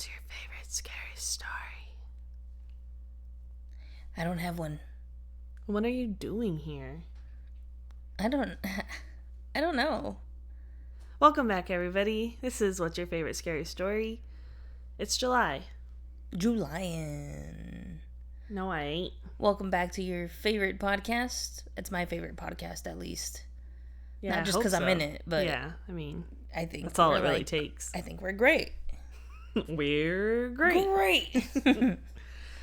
What's your favorite scary story? I don't have one. What are you doing here? I don't know. Welcome back, everybody. This is What's Your Favorite Scary Story? It's July. Julian. No, I ain't. Welcome back to your favorite podcast. It's my favorite podcast, at least. Yeah, not just because I'm in it, but yeah, I mean, I think that's all it really takes. I think we're great. We're great. Great.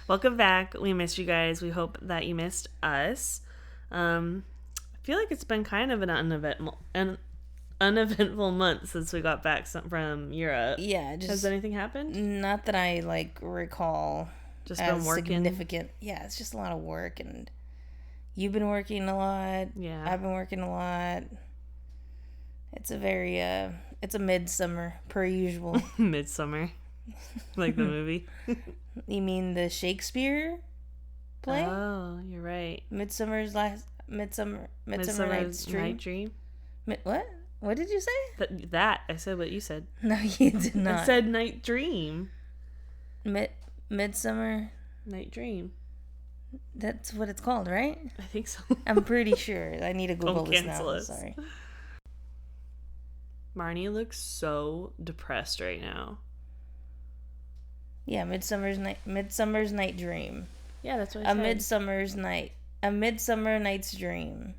Welcome back. We missed you guys. We hope that you missed us. I feel like it's been kind of an uneventful month since we got back from Europe. Yeah. Has anything happened? Not that I recall. Just been working. Significant. Yeah, it's just a lot of work, and you've been working a lot. Yeah. I've been working a lot. It's a very it's a midsummer per usual. Midsummer. Like the movie. You mean the Shakespeare play? Oh, you're right. Midsummer's Night's Dream. What? What did you say? That I said what you said. No, you did not. I said Night Dream. Midsummer Night Dream. That's what it's called, right? I think so. I'm pretty sure. I need to Google this now. Us. Sorry. Marnie looks so depressed right now. Yeah, Midsummer Night Dream. Yeah, that's what I said. A Midsummer Night's Dream.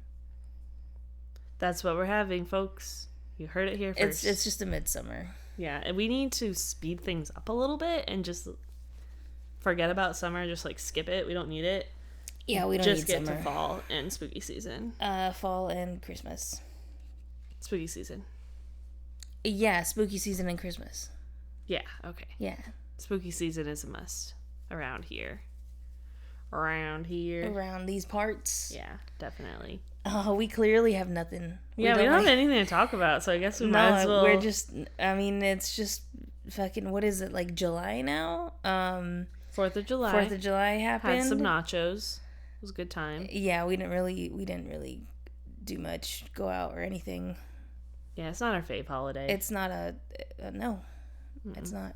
That's what we're having, folks. You heard it here first. It's just a midsummer. Yeah, and we need to speed things up a little bit and just forget about summer. Just skip it. We don't need it. Yeah, we don't just need get summer. to fall and spooky season. Fall and Christmas. Spooky season. Yeah, spooky season and Christmas. Yeah. Okay. Yeah. Spooky season is a must around here. Around these parts. Yeah, definitely. Oh, we clearly have nothing. We don't have anything to talk about, so I guess we might as well. It's just fucking, what is it, July now? 4th of July. 4th of July happened. Had some nachos. It was a good time. Yeah, we didn't really do much, go out or anything. Yeah, it's not our fave holiday. It's not no. Mm-mm. It's not.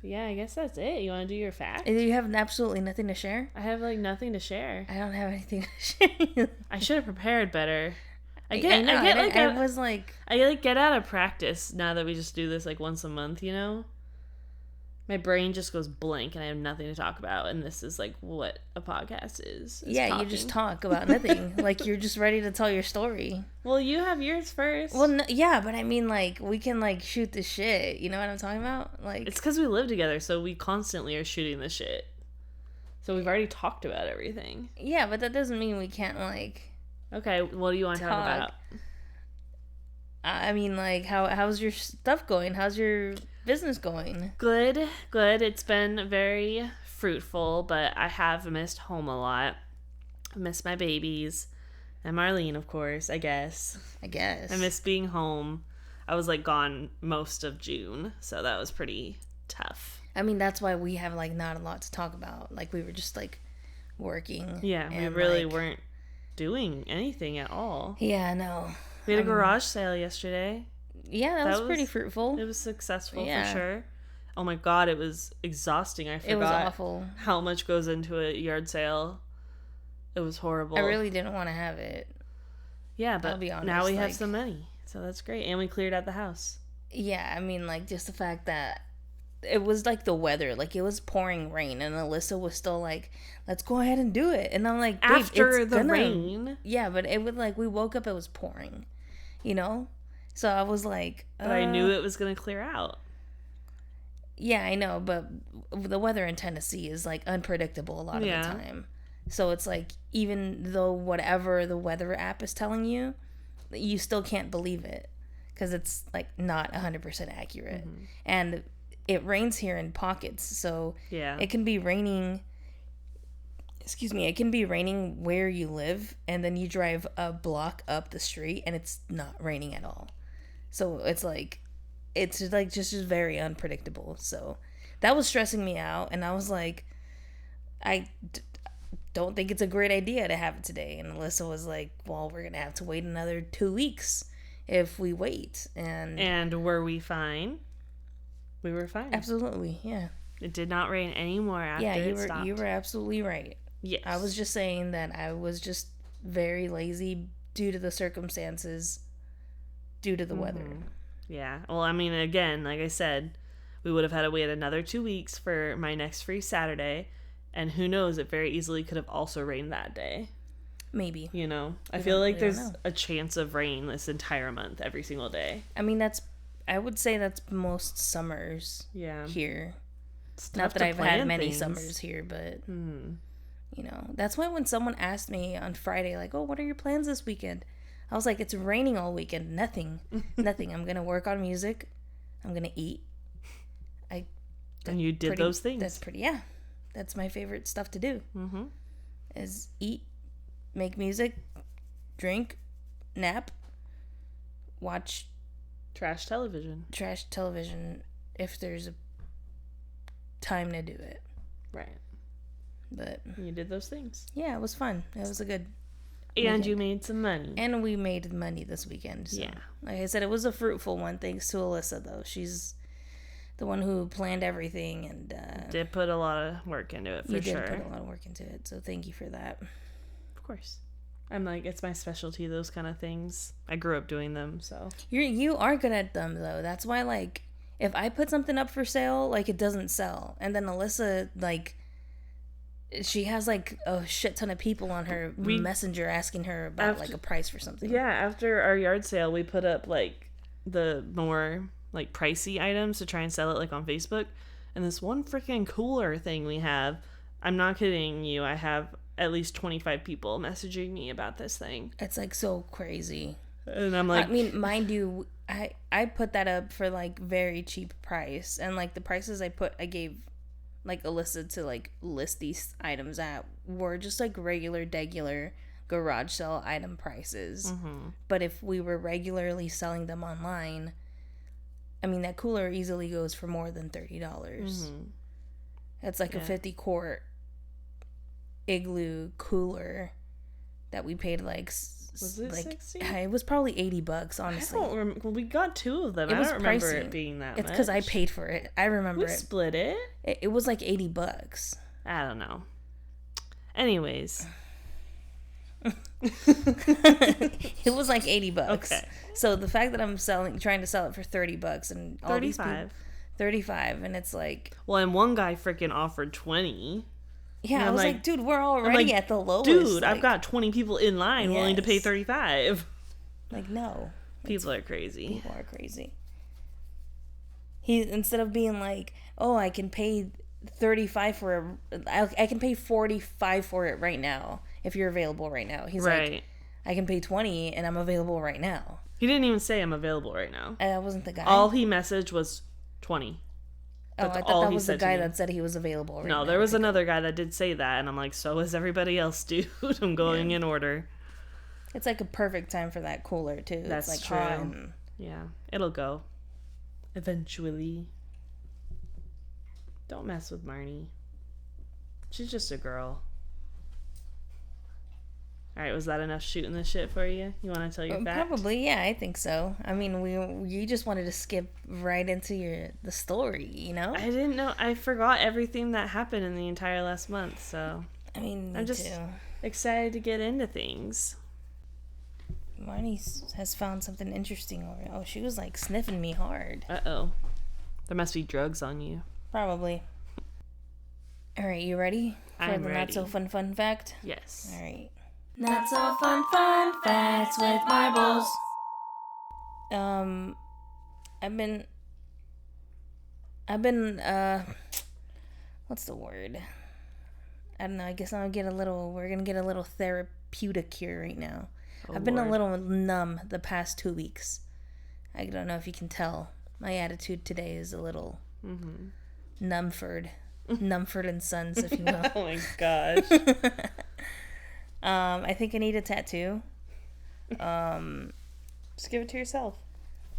Yeah, I guess that's it. You want to do your facts? You have absolutely nothing to share? I have nothing to share. I don't have anything to share. I should have prepared better. I get out of practice now that we just do this once a month, you know? My brain just goes blank and I have nothing to talk about, and this is what a podcast is. Yeah, talking. You just talk about nothing. You're just ready to tell your story. Well, you have yours first. Well, no, yeah, but I mean, we can shoot the shit. You know what I'm talking about? It's because we live together, so we constantly are shooting the shit. So we've already talked about everything. Yeah, but that doesn't mean we can't Okay, what do you want to talk about? I mean, how's your stuff going? How's your business going? Good. It's been very fruitful, but I have missed home a lot. I miss my babies and Marlene, of course. I guess I miss being home. I was gone most of June, so that was pretty tough. I mean, that's why we have not a lot to talk about. We were just working. Yeah, we really weren't doing anything at all. Yeah, no. We had a garage sale yesterday. Yeah, that was pretty fruitful. It was successful for sure. Oh my god, it was exhausting. I forgot it was awful. How much goes into a yard sale. It was horrible. I really didn't want to have it. Yeah, but I'll be honest, now we have some money. So that's great. And we cleared out the house. Yeah, I mean, just the fact that it was the weather. It was pouring rain, and Alyssa was still let's go ahead and do it. And I'm like, after the rain. Yeah, but it would we woke up, it was pouring, you know? So I was like... But I knew it was going to clear out. Yeah, I know, but the weather in Tennessee is unpredictable a lot of the time. So it's even though whatever the weather app is telling you, you still can't believe it. Because it's not 100% accurate. Mm-hmm. And it rains here in pockets, so it can be raining... it can be raining where you live, and then you drive a block up the street, and it's not raining at all. So it's just very unpredictable. So that was stressing me out, and I was I don't think it's a great idea to have it today. And Alyssa was well, we're gonna have to wait another 2 weeks if we wait. And were we fine? We were fine. Absolutely, yeah. It did not rain anymore after it stopped. You were absolutely right. Yes. I was just saying that I was just very lazy due to the circumstances, due to the weather. Yeah. Well, I mean, again, like I said, we would have had to wait another 2 weeks for my next free Saturday, and who knows, it very easily could have also rained that day. Maybe. You know? I feel like there's a chance of rain this entire month, every single day. I mean, I would say that's most summers here. Not that I've had many summers here, but, you know. That's why when someone asked me on Friday, like, oh, what are your plans this weekend? I was like, it's raining all weekend. Nothing. Nothing. I'm going to work on music. I'm going to eat. And you did those things. That's my favorite stuff to do. Is eat, make music, drink, nap, watch trash television if there's a time to do it. Right. But you did those things. Yeah, it was fun. It was a good and weekend. You made some money. And we made money this weekend. So. Yeah. Like I said, it was a fruitful one, thanks to Alyssa, though. She's the one who planned everything and did put a lot of work into it, for sure. You did put a lot of work into it, so thank you for that. Of course. I'm like, it's my specialty, those kind of things. I grew up doing them, so. You are good at them, though. That's why, like, if I put something up for sale, like, it doesn't sell. And then Alyssa, like, she has, like, a shit ton of people on her messenger asking her about, like, a price for something. Yeah, after our yard sale, we put up, like, the more, like, pricey items to try and sell it, like, on Facebook. And this one freaking cooler thing we have, I'm not kidding you, I have at least 25 people messaging me about this thing. It's, like, so crazy. And I'm like... I mean, mind you, I put that up for, like, very cheap price. And, like, the prices I gave, like, Alyssa to, like, list these items at were just, like, degular garage sale item prices. But if we were regularly selling them online, I mean, that cooler easily goes for more than $30. It's like a 50-quart Igloo cooler that we paid, like... Was it like 60? It was probably $80, honestly. I don't remember. We got 2 of them. I don't remember it being that much. It's because I paid for it. I remember we split it. It was like $80. I don't know. Anyways. It was like $80. Okay. So the fact that I'm trying to sell it for $30 and all 35. These $35, and it's like... Well, and one guy freaking offered 20. Yeah, I was like, dude, we're already at the lowest. Dude, like, I've got 20 people in line willing to pay $35. Like, no. People are crazy. People are crazy. Instead of being like, oh, I can pay $35 for it, I can pay $45 for it right now if you're available right now. He's like, I can pay $20 and I'm available right now. He didn't even say I'm available right now. That wasn't the guy. All he messaged was 20. Oh, I thought that was the guy that said he was available right now. No, there was another guy that did say that, and I'm like, so is everybody else, dude. I'm going in order. It's like a perfect time for that cooler, too. That's it's like true. hot and... Yeah, it'll go. Eventually. Don't mess with Marnie. She's just a girl. Alright, was that enough shooting the shit for you? You want to tell your fact? Probably, yeah, I think so. I mean, you just wanted to skip right into the story, you know? I didn't know. I forgot everything that happened in the entire last month, so... I mean, I'm just excited to get into things. Marnie has found something interesting over... Oh, she was, like, sniffing me hard. Uh-oh. There must be drugs on you. Probably. Alright, you ready? I'm ready. Not-so-fun fact? Yes. Alright. Not so fun facts with marbles. I've been what's the word? I don't know, I guess we're gonna get a little therapeutic here right now. I've been a little numb the past 2 weeks. I don't know if you can tell. My attitude today is a little Numford and Sons, if you will. Oh my gosh. I think I need a tattoo. Just give it to yourself.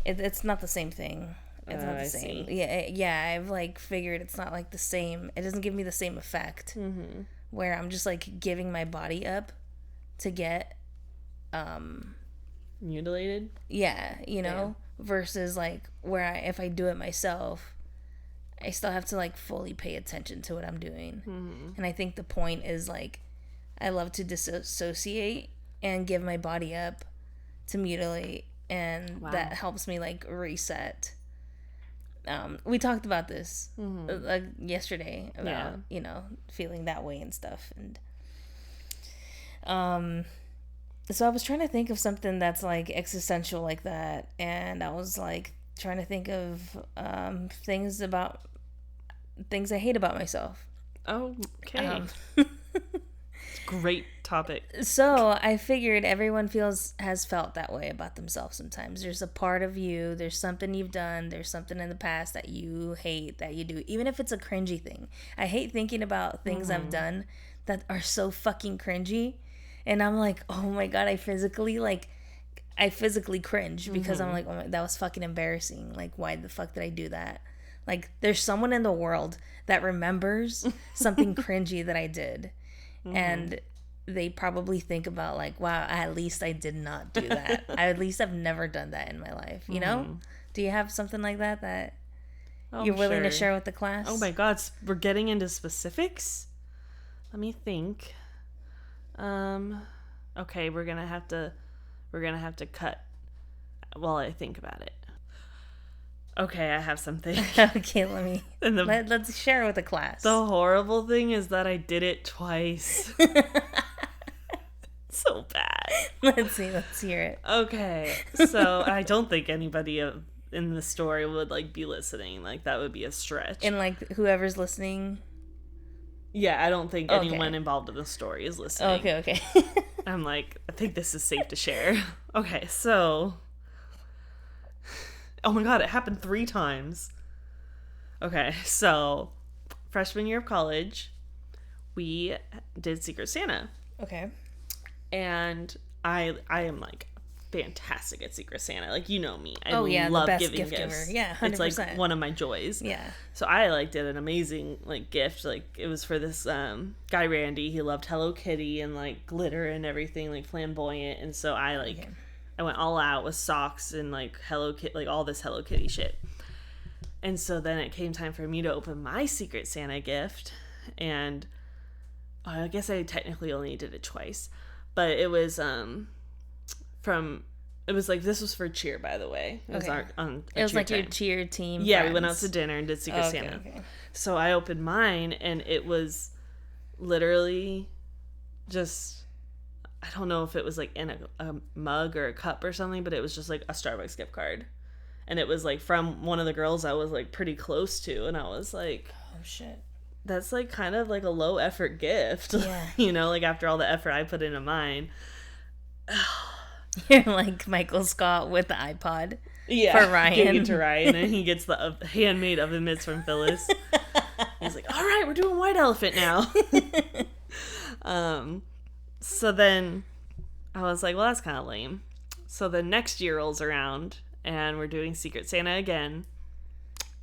It's not the same thing. It's not the same. See. Yeah. I've like figured it's not like the same. It doesn't give me the same effect. Where I'm just like giving my body up to get mutilated. Yeah, you know, versus like where if I do it myself, I still have to like fully pay attention to what I'm doing. Mm-hmm. And I think the point is like I love to disassociate and give my body up to mutilate, and that helps me like reset. We talked about this yesterday about you know, feeling that way and stuff, and so I was trying to think of something that's like existential like that, and I was like trying to think of things I hate about myself. Okay. Great topic. So I figured everyone has felt that way about themselves sometimes. There's a part of you, there's something you've done, there's something in the past that you hate that you do, even if it's a cringy thing. I hate thinking about things I've done that are so fucking cringy, and I'm like, oh my god, I physically cringe because I'm like, oh my, that was fucking embarrassing. Like, why the fuck did I do that? Like, there's someone in the world that remembers something cringy that I did. And they probably think about like, wow, at least I did not do that. At least I've never done that in my life. You know? Do you have something like that you're willing to share with the class? Oh my god, we're getting into specifics? Let me think. Okay, we're gonna have to cut while I think about it. Okay, I have something. Okay, let's share it with the class. The horrible thing is that I did it twice. So bad. Let's hear it. Okay, so I don't think anybody in the story would like be listening. Like, that would be a stretch. And like whoever's listening. Yeah, I don't think anyone involved in the story is listening. Okay. I'm like, I think this is safe to share. Okay, so. Oh my god, it happened 3 times. Okay, so freshman year of college, we did Secret Santa. Okay. And I am like fantastic at Secret Santa. Like, you know me. I the love best giving gift gifts. Giver. Yeah, 100%. It's like one of my joys. Yeah. So I like did an amazing like gift. Like, it was for this guy Randy. He loved Hello Kitty and like glitter and everything, like flamboyant. And so I went all out with socks and like Hello Kitty, like all this Hello Kitty shit. And so then it came time for me to open my Secret Santa gift, and I guess I technically only did it twice, but it was this was for cheer, by the way. It was it was like time. Your cheer team. Yeah, friends. We went out to dinner and did Secret Santa. Okay. So I opened mine, and it was literally just, I don't know if it was like in a mug or a cup or something, but it was just like a Starbucks gift card. And it was like from one of the girls I was like pretty close to, and I was like, oh shit. That's like kind of like a low effort gift. Yeah. You know, like after all the effort I put into mine. You're like Michael Scott with the iPod. Yeah. For Ryan. Giving it to Ryan, and he gets the handmade oven mitts from Phyllis. He's like, all right, we're doing White Elephant now. So then I was like, well, that's kind of lame. So the next year rolls around, and we're doing Secret Santa again.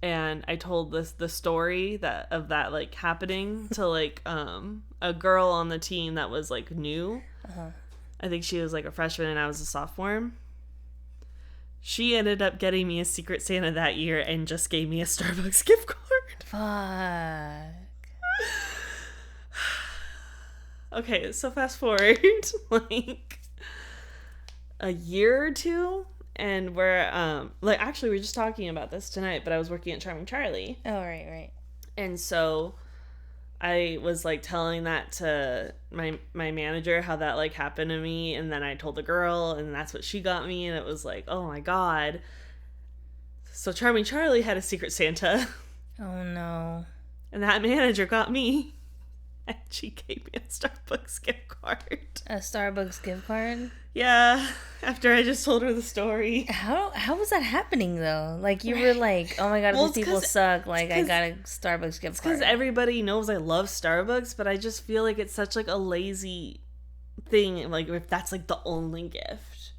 And I told the story of that like happening to like a girl on the team that was like new. Uh-huh. I think she was like a freshman and I was a sophomore. She ended up getting me a Secret Santa that year and just gave me a Starbucks gift card. Fuck. Okay, so fast forward like a year or two, and we're like, actually we were just talking about this tonight, but I was working at Charming Charlie. Oh, right. And so I was like telling that to my manager, how that like happened to me, and then I told the girl, and that's what she got me, and it was like, oh my god. So Charming Charlie had a Secret Santa. Oh no. And that manager got me, and she gave me a Starbucks gift card. A Starbucks gift card? Yeah, after I just told her the story. How was that happening though? Like, you were like, oh my god, these people suck. Like, I got a Starbucks gift card. Because everybody knows I love Starbucks, but I just feel like it's such like a lazy thing. Like, if that's like the only gift,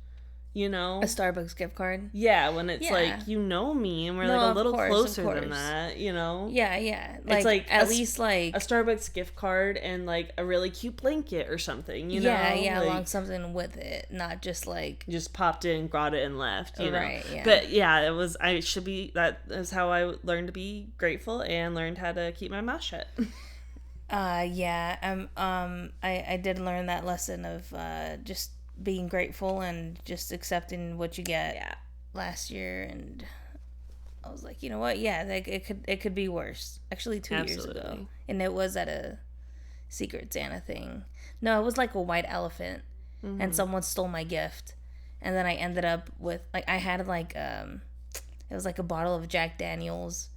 you know? A Starbucks gift card? Yeah, when it's like, you know me, and we're like a little closer than that, you know? Yeah. It's like at least like a Starbucks gift card and like a really cute blanket or something, you know? Yeah, like, along something with it, not just like just popped in, got it, and left, you know? Right, yeah. But yeah, that is how I learned to be grateful and learned how to keep my mouth shut. Yeah, I did learn that lesson of just being grateful and just accepting what you get last year, and I was like, you know what? Yeah, like it could be worse. Actually, 2 years ago, and it was at a Secret Santa thing. No, it was like a white elephant, and someone stole my gift, and then I ended up with like I had like it was like a bottle of Jack Daniels,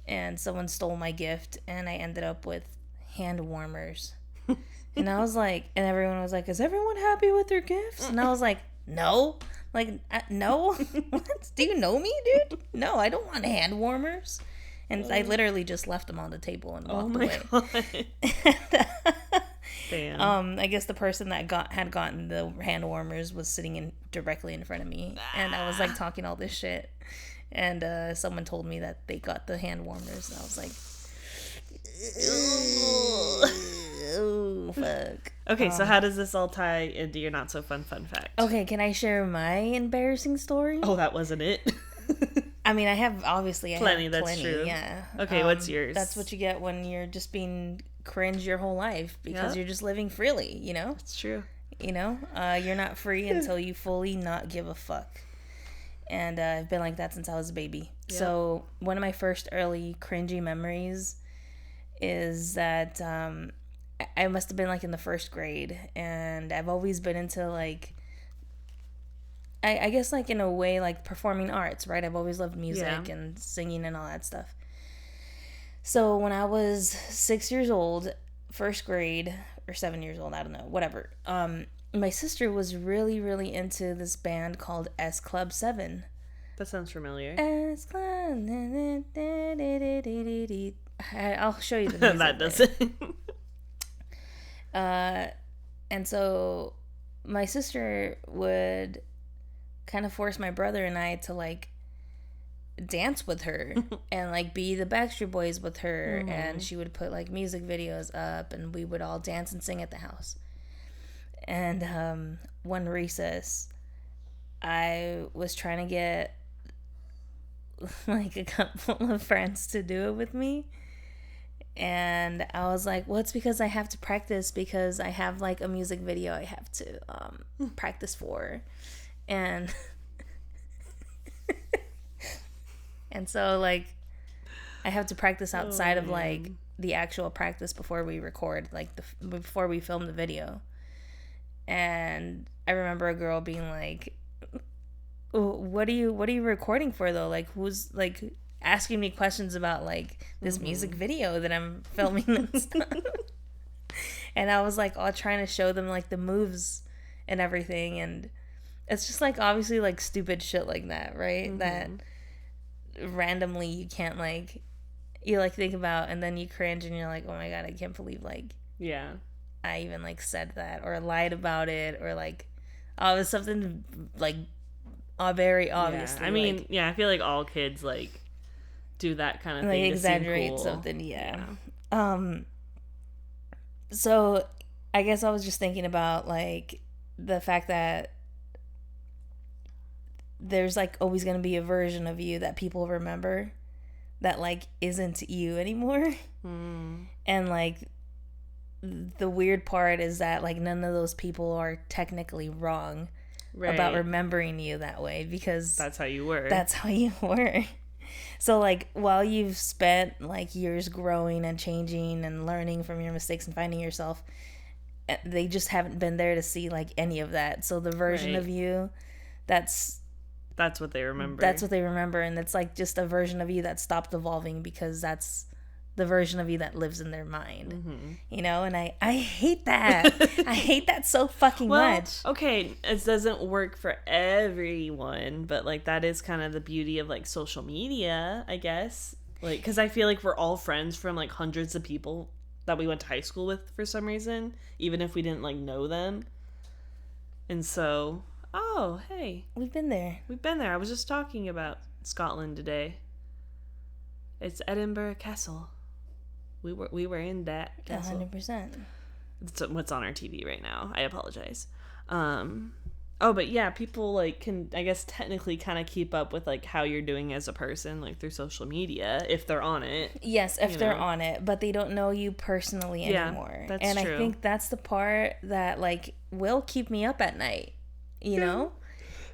and someone stole my gift, and I ended up with hand warmers. And I was like, and everyone was like, is everyone happy with their gifts? And I was like, no. Like, no. What? Do you know me, dude? No, I don't want hand warmers. And I literally just left them on the table and walked away. God. Damn. I guess the person that had gotten the hand warmers was sitting directly in front of me, and I was like talking all this shit, and someone told me that they got the hand warmers, and I was like, oh, fuck. Okay, so how does this all tie into your not so fun fact? Okay, can I share my embarrassing story? Oh, that wasn't it? I mean, I have plenty. That's true. Yeah. Okay, what's yours? That's what you get when you're just being cringe your whole life, because you're just living freely, you know? It's true. You know? You're not free until you fully not give a fuck. And I've been like that since I was a baby. Yep. So one of my first early cringy memories is that I must have been like in the first grade, and I've always been into like I guess like in a way like performing arts, right? I've always loved music and singing and all that stuff. So when I was 6 years old, first grade, or 7 years old, I don't know, whatever, my sister was really, really into this band called S Club 7. That sounds familiar. S Club. I'll show you the music. That doesn't. And so my sister would kind of force my brother and I to like dance with her and like be the Backstreet Boys with her, and she would put like music videos up, and we would all dance and sing at the house. And one recess, I was trying to get like a couple of friends to do it with me, and I was like, well, it's because I have to practice, because I have like a music video I have to practice for. And and so like I have to practice outside of like the actual practice before we record, like before we film the video. And I remember a girl being like, what are you recording for though? Like, who's like asking me questions about like this music video that I'm filming and stuff. And I was like all trying to show them like the moves and everything, and it's just like obviously like stupid shit like that, right? That randomly you can't like, you like think about, and then you cringe and you're like, oh my god, I can't believe like I even like said that or lied about it, or like it was something like very obviously. I mean, like, I feel like all kids like do that kind of like thing, exaggerate to seem cool. Something. So I guess I was just thinking about like the fact that there's like always going to be a version of you that people remember that like isn't you anymore. And like the weird part is that like none of those people are technically wrong about remembering you that way, because that's how you were. So like while you've spent like years growing and changing and learning from your mistakes and finding yourself, they just haven't been there to see like any of that. So the version of you that's what they remember. And it's like just a version of you that stopped evolving, because that's the version of you that lives in their mind. You know, and I hate that. I hate that so fucking much. Okay, it doesn't work for everyone, but like that is kind of the beauty of like social media, I guess. Like, because I feel like we're all friends from like hundreds of people that we went to high school with for some reason, even if we didn't like know them. And so Oh, hey. We've been there. I was just talking about Scotland today. It's Edinburgh Castle. We were in that castle. 100%. It's what's on our TV right now. I apologize. But yeah, people like can, I guess, technically kind of keep up with like how you're doing as a person, like through social media, if they're on it. Yes, if they're on it, but they don't know you personally anymore. That's and true. I think that's the part that like will keep me up at night, you know?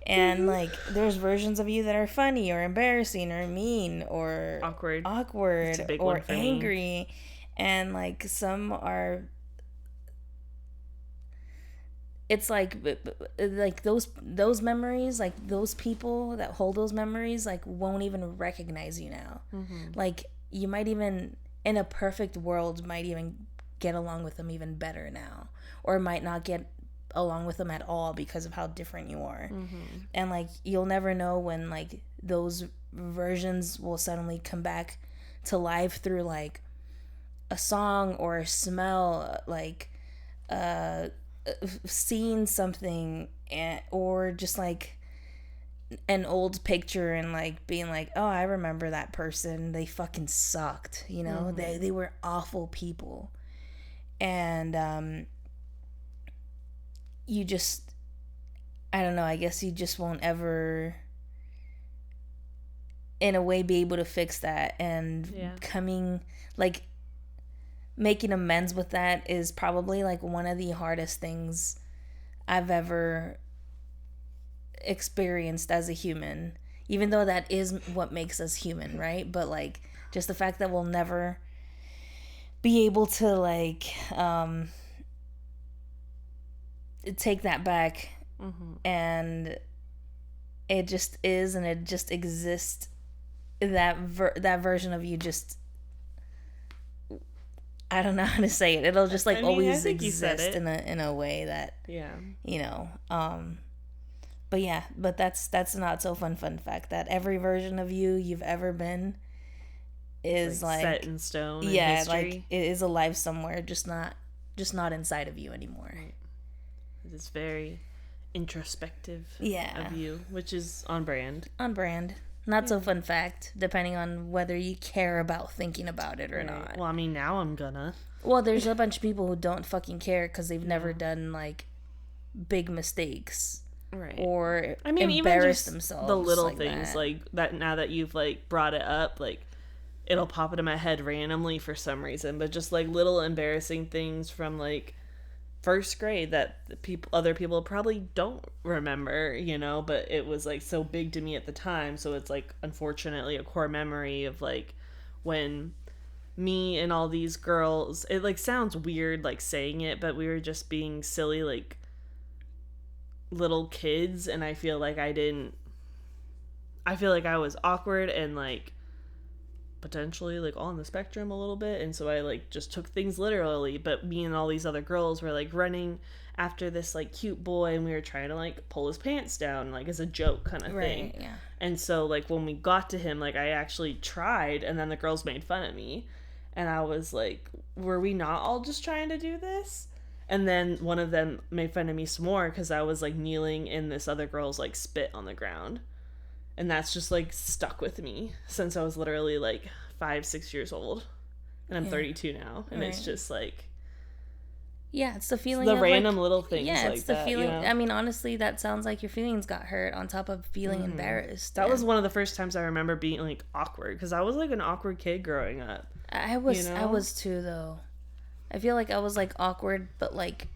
And like there's versions of you that are funny or embarrassing or mean or awkward or angry. Me. And like some are, it's like those memories, like those people that hold those memories like won't even recognize you now. Like you might even, in a perfect world, might even get along with them even better now, or might not get along with them at all because of how different you are. And like you'll never know when like those versions will suddenly come back to life through like a song or a smell, like seeing something, or just like an old picture and like being like, oh, I remember that person, they fucking sucked, you know. They were awful people. And you just, I don't know, I guess you just won't ever in a way be able to fix that. And making amends with that is probably like one of the hardest things I've ever experienced as a human, even though that is what makes us human, right? But like just the fact that we'll never be able to like take that back. And it just is, and it just exists, that version of you just, I don't know how to say it. It'll just like always exist in a way that, you know. But that's not so fun fact that every version of you've ever been is like set in stone. In history. Like it is alive somewhere, just not inside of you anymore. Right. It is very introspective of you, which is on brand. Not so fun fact, depending on whether you care about thinking about it or not. Well, I mean, now I'm gonna. Well, there's a bunch of people who don't fucking care because they've never done, like, big mistakes. Right. Or embarrass themselves. The little things, like, that now that you've, like, brought it up, like, it'll pop into my head randomly for some reason. But just, like, little embarrassing things from, like, first grade that other people probably don't remember, you know, but it was like so big to me at the time. So it's like unfortunately a core memory of like when me and all these girls, it like sounds weird like saying it, but we were just being silly like little kids, and I feel like I was awkward and like potentially like on the spectrum a little bit, and so I like just took things literally. But me and all these other girls were like running after this like cute boy, and we were trying to like pull his pants down like as a joke kind of thing. Yeah. And so like when we got to him, like I actually tried, and then the girls made fun of me, and I was like, were we not all just trying to do this? And then one of them made fun of me some more because I was like kneeling in this other girl's like spit on the ground. And that's just, like, stuck with me since I was literally, like, 5-6 years old. And I'm 32 now. And it's just, like... Yeah, it's the feeling the random like, little things like that. Yeah, it's the feeling... You know? I mean, honestly, that sounds like your feelings got hurt on top of feeling embarrassed. That was one of the first times I remember being, like, awkward. Because I was, like, an awkward kid growing up. I was too, though. I feel like I was, like, awkward, but, like...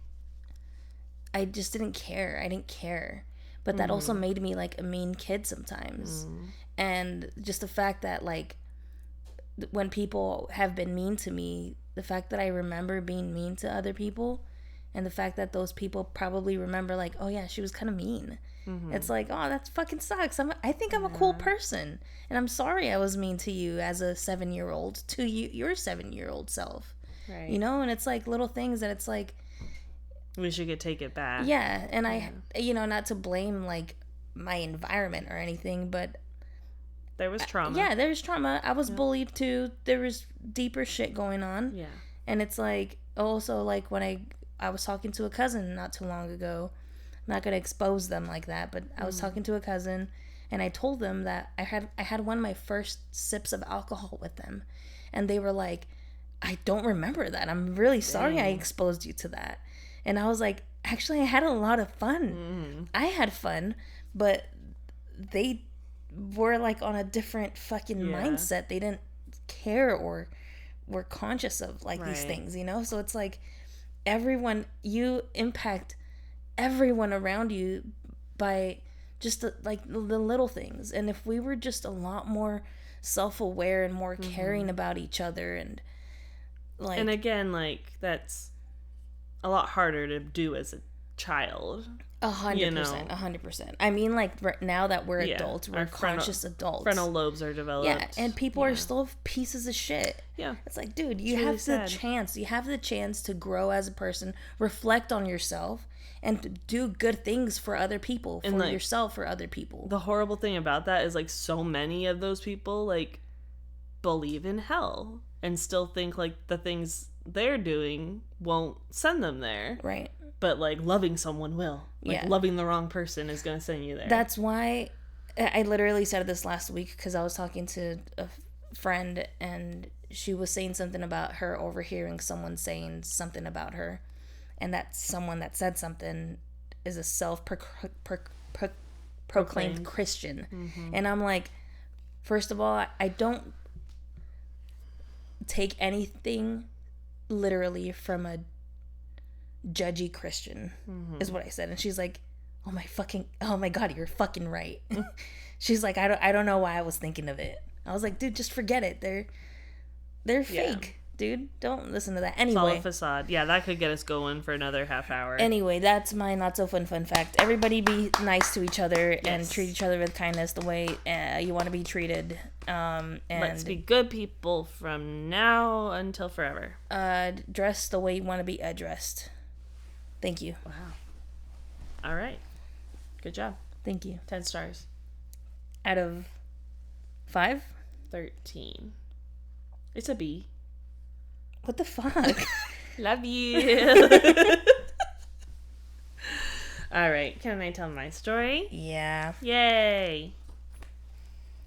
I just didn't care. I didn't care. But that also made me, like, a mean kid sometimes. And just the fact that, like, when people have been mean to me, the fact that I remember being mean to other people, and the fact that those people probably remember, like, oh, yeah, she was kind of mean. It's like, oh, that fucking sucks. I think I'm a cool person. And I'm sorry I was mean to you as a 7-year-old, to your 7-year-old self. Right. You know? And it's, like, little things that it's, like... Wish you could take it back. Yeah, and I, you know, not to blame, like, my environment or anything, but... There was trauma. Yeah, there's trauma. I was bullied, too. There was deeper shit going on. Yeah. And it's, like, also, like, when I was talking to a cousin not too long ago not going to expose them like that. But I was talking to a cousin, and I told them that I had one of my first sips of alcohol with them. And they were like, I don't remember that. I'm really sorry I exposed you to that. And I was like, actually, I had a lot of fun. I had fun, but they were like on a different fucking mindset. They didn't care or were conscious of like these things, you know? So it's like you impact everyone around you by just the little things. And if we were just a lot more self-aware and more caring about each other, and like, and again, like, that's a lot harder to do as a child. 100%. I mean, like, right now that we're adults, we're conscious adults. Frontal lobes are developed. Yeah, and people are still pieces of shit. Yeah. It's like, dude, you have the chance. You have the chance to grow as a person, reflect on yourself, and do good things for other people, for like, yourself, for other people. The horrible thing about that is, like, so many of those people, like, believe in hell and still think, like, the things they're doing won't send them there. Right. But, like, loving someone will. Like, loving the wrong person is going to send you there. That's why I literally said this last week, because I was talking to a friend, and she was saying something about her overhearing someone saying something about her. And that someone that said something is a self-proclaimed Christian. Mm-hmm. And I'm like, first of all, I don't take anything literally from a judgy Christian, is what I said. And she's like, oh my God, you're fucking right. She's like, I don't know why I was thinking of it. I was like, dude, just forget it. They're fake. Dude, don't listen to that. Anyway, it's all a facade. Yeah, that could get us going for another half hour. Anyway, that's my not so fun fact. Everybody be nice to each other and treat each other with kindness the way you want to be treated. And let's be good people from now until forever. Dress the way you want to be addressed. Thank you. Wow. All right. Good job. Thank you. 10 stars. Out of 5? 13. It's a B. What the fuck? Love you. All right. Can I tell my story? Yeah. Yay.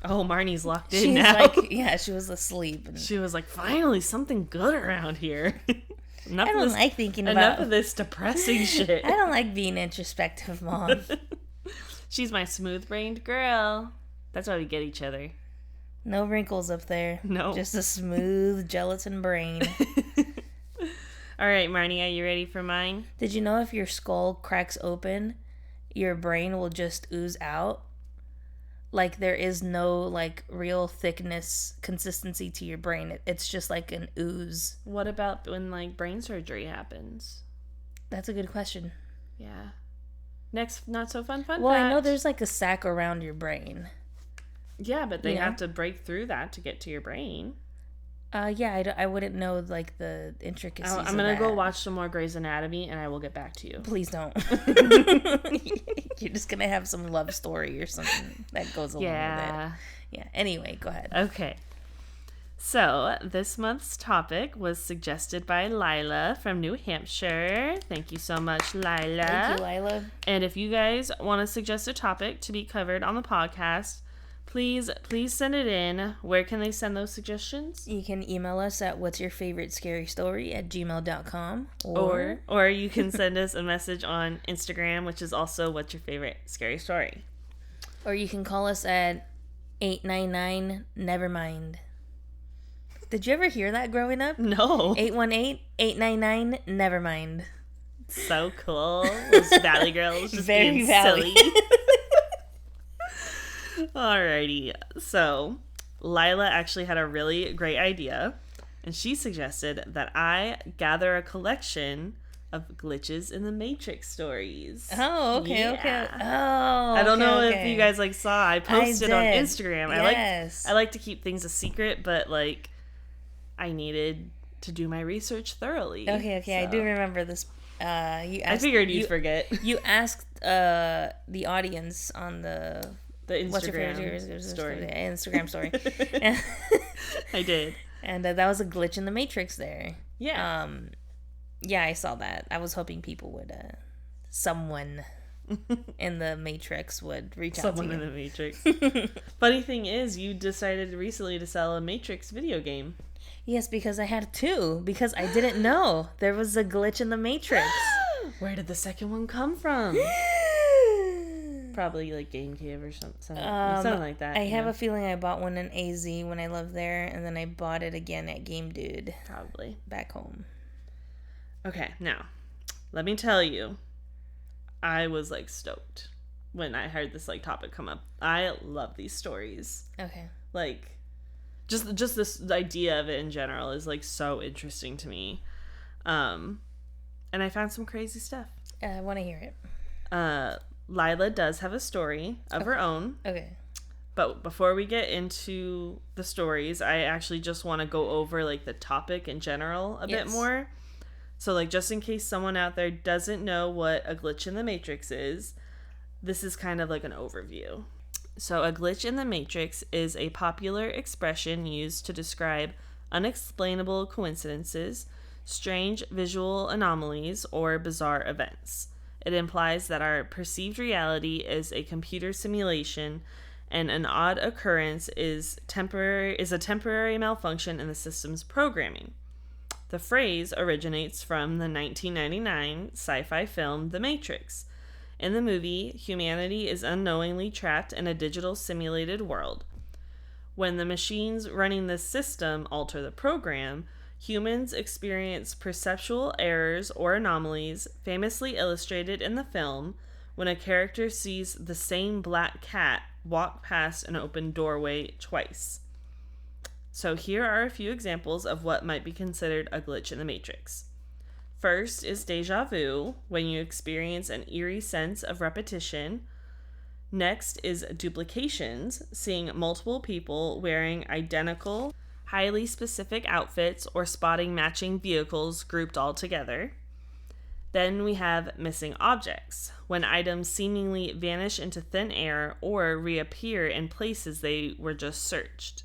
Oh, Marnie's locked in now. She was asleep. And she was like, finally, something good around here. I don't like thinking about... Enough of this depressing shit. I don't like being introspective, Mom. She's my smooth-brained girl. That's why we get each other. No wrinkles up there. No. Just a smooth gelatin brain. All right, Marnie, are you ready for mine? Did you know if your skull cracks open, your brain will just ooze out? Like, there is no, like, real thickness, consistency to your brain. It's just like an ooze. What about when, like, brain surgery happens? That's a good question. Yeah. Next, not so fun fact. I know there's, like, a sac around your brain. Yeah, but they have to break through that to get to your brain. I wouldn't know, like, the intricacies of that. I'm going to go watch some more Grey's Anatomy, and I will get back to you. Please don't. You're just going to have some love story or something that goes along with it. Yeah. Anyway, go ahead. Okay. So, this month's topic was suggested by Lila from New Hampshire. Thank you so much, Lila. Thank you, Lila. And if you guys want to suggest a topic to be covered on the podcast, please send it in. Where can they send those suggestions? You can email us at whatsyourfavoritescarystory@gmail.com. Or you can send us a message on Instagram, which is also What's Your Favorite Scary Story. Or you can call us at 899 Nevermind. Did you ever hear that growing up? No. 818-899 Nevermind. So cool. Those Valley girls just very being Valley. silly. Alrighty, so Lila actually had a really great idea, and she suggested that I gather a collection of glitches in the Matrix stories. Oh, okay, yeah. okay. Oh, I don't know if you guys saw. I posted on Instagram. Yes. I like to keep things a secret, but like I needed to do my research thoroughly. Okay, so. I do remember this. I figured you'd forget. You asked the audience on the Instagram What's Your Favorite Story. Instagram story. I did. And that was a glitch in the Matrix there. Yeah. Yeah, I saw that. I was hoping people would, someone in the Matrix would reach out to you. Someone in the Matrix. Funny thing is, you decided recently to sell a Matrix video game. Yes, because I had two. Because I didn't know there was a glitch in the Matrix. Where did the second one come from? Probably like GameCube or something like that. I have a feeling I bought one in AZ when I lived there, and then I bought it again at Game Dude. Probably. Back home. Okay, now, let me tell you, I was like stoked when I heard this like topic come up. I love these stories. Okay. Like, just this idea of it in general is like so interesting to me. And I found some crazy stuff. I want to hear it. Lila does have a story of her own. Okay. But before we get into the stories, I actually just want to go over like the topic in general a bit more. So like just in case someone out there doesn't know what a glitch in the Matrix is, this is kind of like an overview. So a glitch in the Matrix is a popular expression used to describe unexplainable coincidences, strange visual anomalies, or bizarre events. It implies that our perceived reality is a computer simulation and an odd occurrence is a temporary malfunction in the system's programming. The phrase originates from the 1999 sci-fi film The Matrix. In the movie, humanity is unknowingly trapped in a digital simulated world. When the machines running the system alter the program, humans experience perceptual errors or anomalies, famously illustrated in the film when a character sees the same black cat walk past an open doorway twice. So here are a few examples of what might be considered a glitch in the Matrix. First is deja vu, when you experience an eerie sense of repetition. Next is duplications, seeing multiple people wearing identical, highly specific outfits or spotting matching vehicles grouped all together. Then we have missing objects, when items seemingly vanish into thin air or reappear in places they were just searched.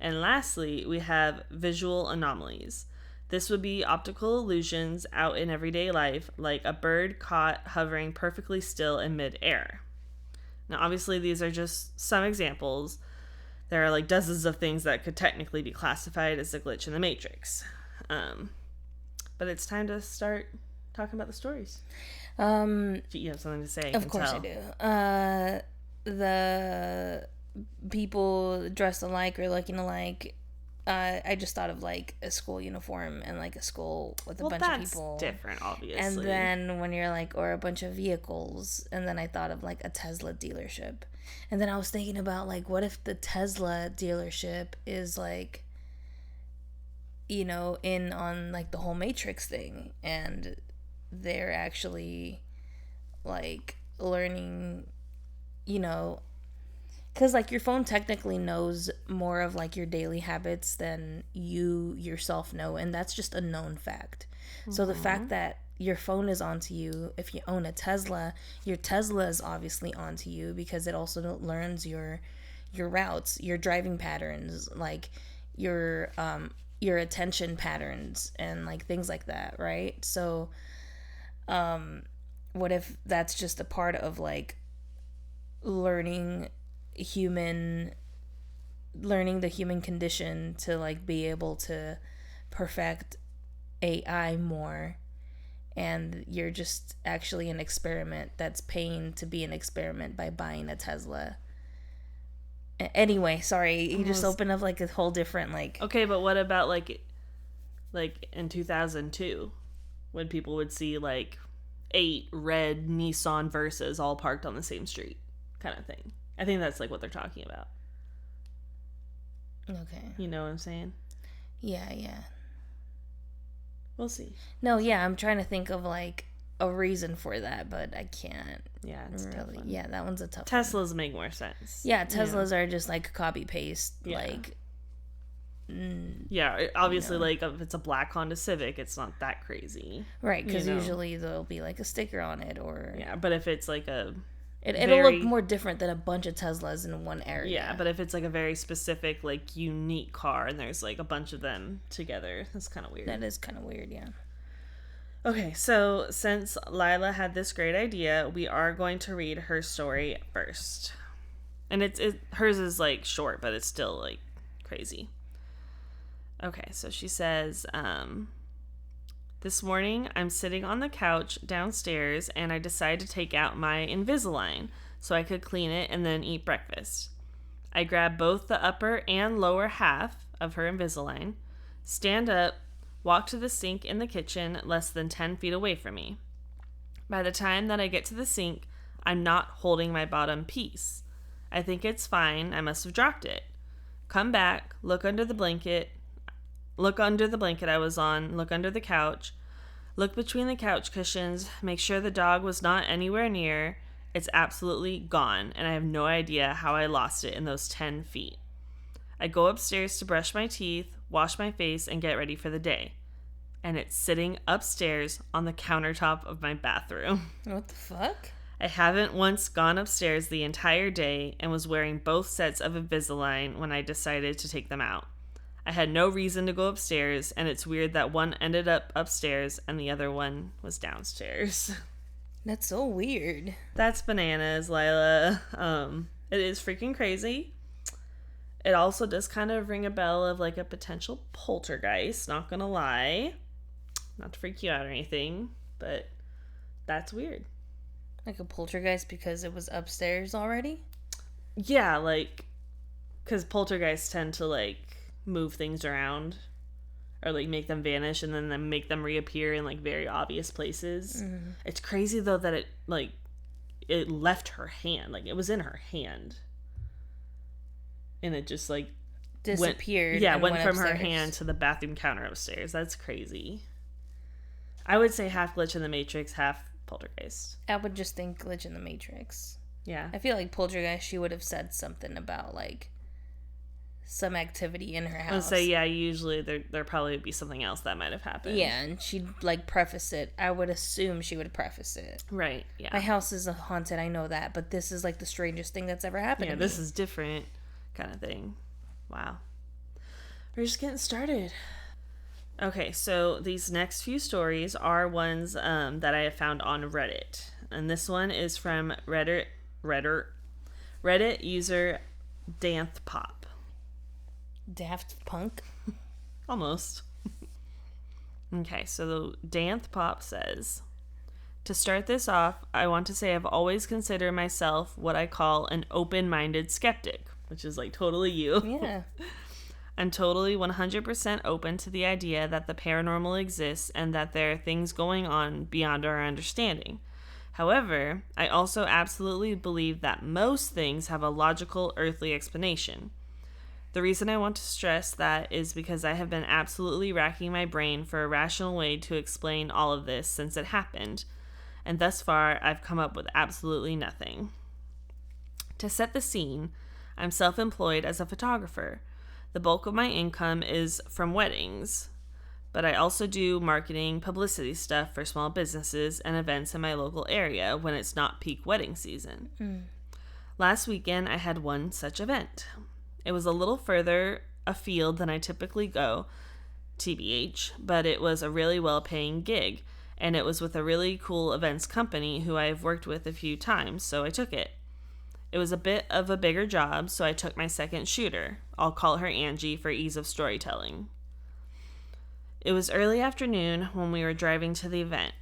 And lastly, we have visual anomalies. This would be optical illusions out in everyday life, like a bird caught hovering perfectly still in mid-air. Now, obviously, these are just some examples. There are like dozens of things that could technically be classified as a glitch in the Matrix. But it's time to start talking about the stories. If you have something to say, of course I do. The people dressed alike or looking alike. I just thought of like a school uniform and like a school with a bunch of people. That's different, obviously. And then when you're like, or a bunch of vehicles, and then I thought of like a Tesla dealership. And then I was thinking about like, what if the Tesla dealership is like, you know, in on like the whole Matrix thing, and they're actually like learning, you know, because like your phone technically knows more of like your daily habits than you yourself know, and that's just a known fact. Mm-hmm. So the fact that your phone is onto you, if you own a Tesla, your Tesla is obviously onto you because it also learns your routes, your driving patterns, like your attention patterns and like things like that, right? So what if that's just a part of like learning the human condition to like be able to perfect AI more, and you're just actually an experiment that's paying to be an experiment by buying a Tesla. Anyway, sorry, you just opened up like a whole different like. Okay, but what about like in 2002 when people would see like 8 red Nissan Versas all parked on the same street kind of thing? I think that's like what they're talking about. Okay. You know what I'm saying? Yeah. We'll see. No, yeah, I'm trying to think of like a reason for that, but I can't. Yeah, it's really tough one. Yeah, that one's a tough Teslas one. Make more sense. Yeah, Teslas are just like copy paste, like. Yeah, obviously, you know, like if it's a black Honda Civic, it's not that crazy, right? Because usually there'll be like a sticker on it, or but if it's like it'll look more different than a bunch of Teslas in one area. Yeah, but if it's like a very specific, like unique car, and there's like a bunch of them together, that's kind of weird. That is kind of weird, yeah. Okay, so since Lila had this great idea, we are going to read her story first. And hers is like short, but it's still like crazy. Okay, so she says, this morning I'm sitting on the couch downstairs and I decide to take out my Invisalign so I could clean it and then eat breakfast. I grab both the upper and lower half of her Invisalign, stand up, walk to the sink in the kitchen less than 10 feet away from me. By the time that I get to the sink, I'm not holding my bottom piece. I think it's fine. I must have dropped it. Come back, look under the blanket I was on, look under the couch, look between the couch cushions, make sure the dog was not anywhere near. It's absolutely gone, and I have no idea how I lost it in those 10 feet. I go upstairs to brush my teeth, wash my face, and get ready for the day. And it's sitting upstairs on the countertop of my bathroom. What the fuck? I haven't once gone upstairs the entire day and was wearing both sets of Invisalign when I decided to take them out. I had no reason to go upstairs, and it's weird that one ended up upstairs and the other one was downstairs. That's so weird. That's bananas, Lila. It is freaking crazy. It also does kind of ring a bell of like a potential poltergeist, not gonna lie. Not to freak you out or anything, but that's weird. Like a poltergeist because it was upstairs already? Yeah, like, because poltergeists tend to like move things around or like make them vanish and then make them reappear in like very obvious places. Mm. It's crazy though that it left her hand, like it was in her hand, and it just like disappeared. Went from upstairs. Her hand to the bathroom counter upstairs. That's crazy. I would say half glitch in the Matrix, half poltergeist. I would just think glitch in the Matrix. Yeah. I feel like poltergeist, she would have said something about like some activity in her house. I would say, yeah, usually there probably would be something else that might have happened. Yeah, and she'd like preface it. I would assume she would preface it. Right, yeah. My house is haunted, I know that, but this is like the strangest thing that's ever happened to me. Yeah, this is different kind of thing. Wow. We're just getting started. Okay, so these next few stories are ones that I have found on Reddit. And this one is from Reddit user Danth Pop. Daft Punk? Almost. Okay, so Danth Pop says, to start this off, I want to say I've always considered myself what I call an open-minded skeptic, which is like totally you. Yeah. I'm totally 100% open to the idea that the paranormal exists and that there are things going on beyond our understanding. However, I also absolutely believe that most things have a logical earthly explanation. The reason I want to stress that is because I have been absolutely racking my brain for a rational way to explain all of this since it happened, and thus far I've come up with absolutely nothing. To set the scene, I'm self-employed as a photographer. The bulk of my income is from weddings, but I also do marketing, publicity stuff for small businesses and events in my local area when it's not peak wedding season. Last weekend, I had one such event. It was a little further afield than I typically go, TBH, but it was a really well-paying gig, and it was with a really cool events company who I've worked with a few times, so I took it. It was a bit of a bigger job, so I took my second shooter. I'll call her Angie for ease of storytelling. It was early afternoon when we were driving to the event.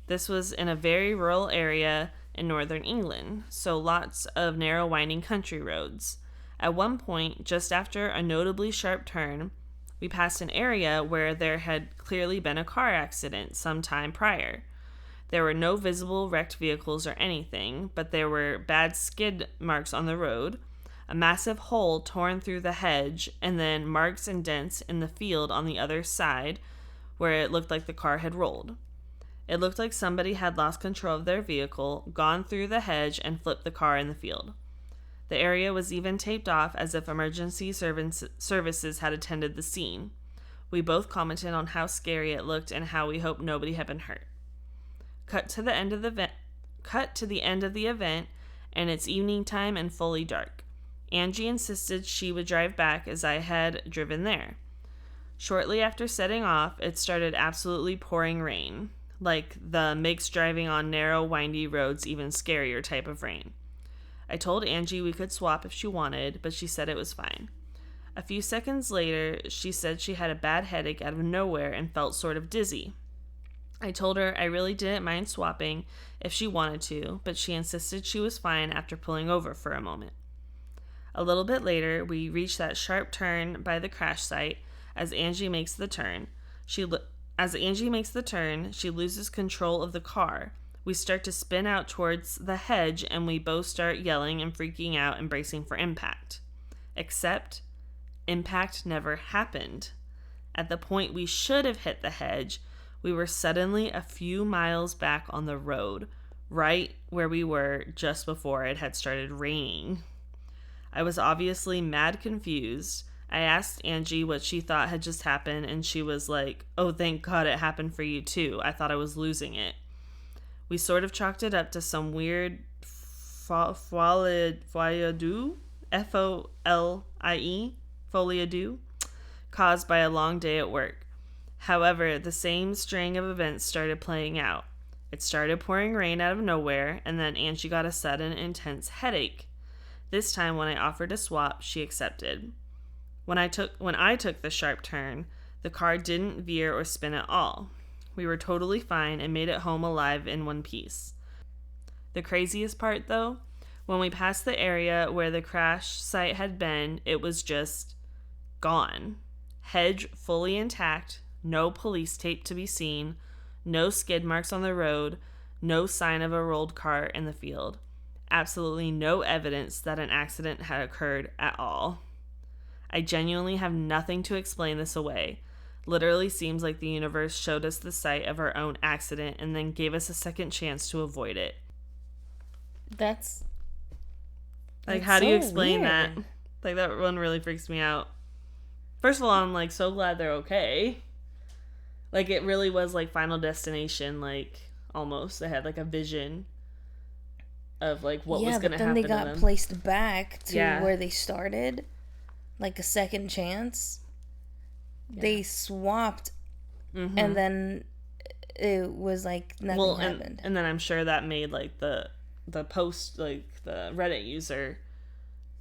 This was in a very rural area in northern England, so lots of narrow winding country roads. At one point, just after a notably sharp turn, we passed an area where there had clearly been a car accident some time prior. There were no visible wrecked vehicles or anything, but there were bad skid marks on the road, a massive hole torn through the hedge, and then marks and dents in the field on the other side where it looked like the car had rolled. It looked like somebody had lost control of their vehicle, gone through the hedge, and flipped the car in the field. The area was even taped off as if emergency services had attended the scene. We both commented on how scary it looked and how we hoped nobody had been hurt. Cut to the end of the event, and it's evening time and fully dark. Angie insisted she would drive back as I had driven there. Shortly after setting off, it started absolutely pouring rain. like the makes driving on narrow, windy roads even scarier type of rain. I told Angie we could swap if she wanted, but she said it was fine. A few seconds later, she said she had a bad headache out of nowhere and felt sort of dizzy. I told her I really didn't mind swapping if she wanted to, but she insisted she was fine after pulling over for a moment. A little bit later, we reached that sharp turn by the crash site. As Angie makes the turn, she loses control of the car. We start to spin out towards the hedge, and we both start yelling and freaking out and bracing for impact. Except, impact never happened. At the point we should have hit the hedge, we were suddenly a few miles back on the road, right where we were just before it had started raining. I was obviously mad confused. I asked Angie what she thought had just happened, and she was like, "Oh, thank God it happened for you too. I thought I was losing it." We sort of chalked it up to some weird folie du, F-O-L-I-E, folie du, caused by a long day at work. However, the same string of events started playing out. It started pouring rain out of nowhere, and then Angie got a sudden, intense headache. This time, when I offered to swap, she accepted. When I took the sharp turn, the car didn't veer or spin at all. We were totally fine and made it home alive in one piece. The craziest part, though, when we passed the area where the crash site had been, it was just gone. Hedge fully intact, no police tape to be seen, no skid marks on the road, no sign of a rolled car in the field. Absolutely no evidence that an accident had occurred at all. I genuinely have nothing to explain this away. Literally seems like the universe showed us the site of our own accident and then gave us a second chance to avoid it. That's how do you so explain weird. that? Like, that one really freaks me out. First of all, I'm like so glad they're okay. Like, it really was like Final Destination, like almost. They had like a vision of like what was going to happen to them. Yeah, but then they got placed back to where they started, like a second chance. Yeah. They swapped, and then it was like nothing happened. And then I'm sure that made like the post, like the Reddit user,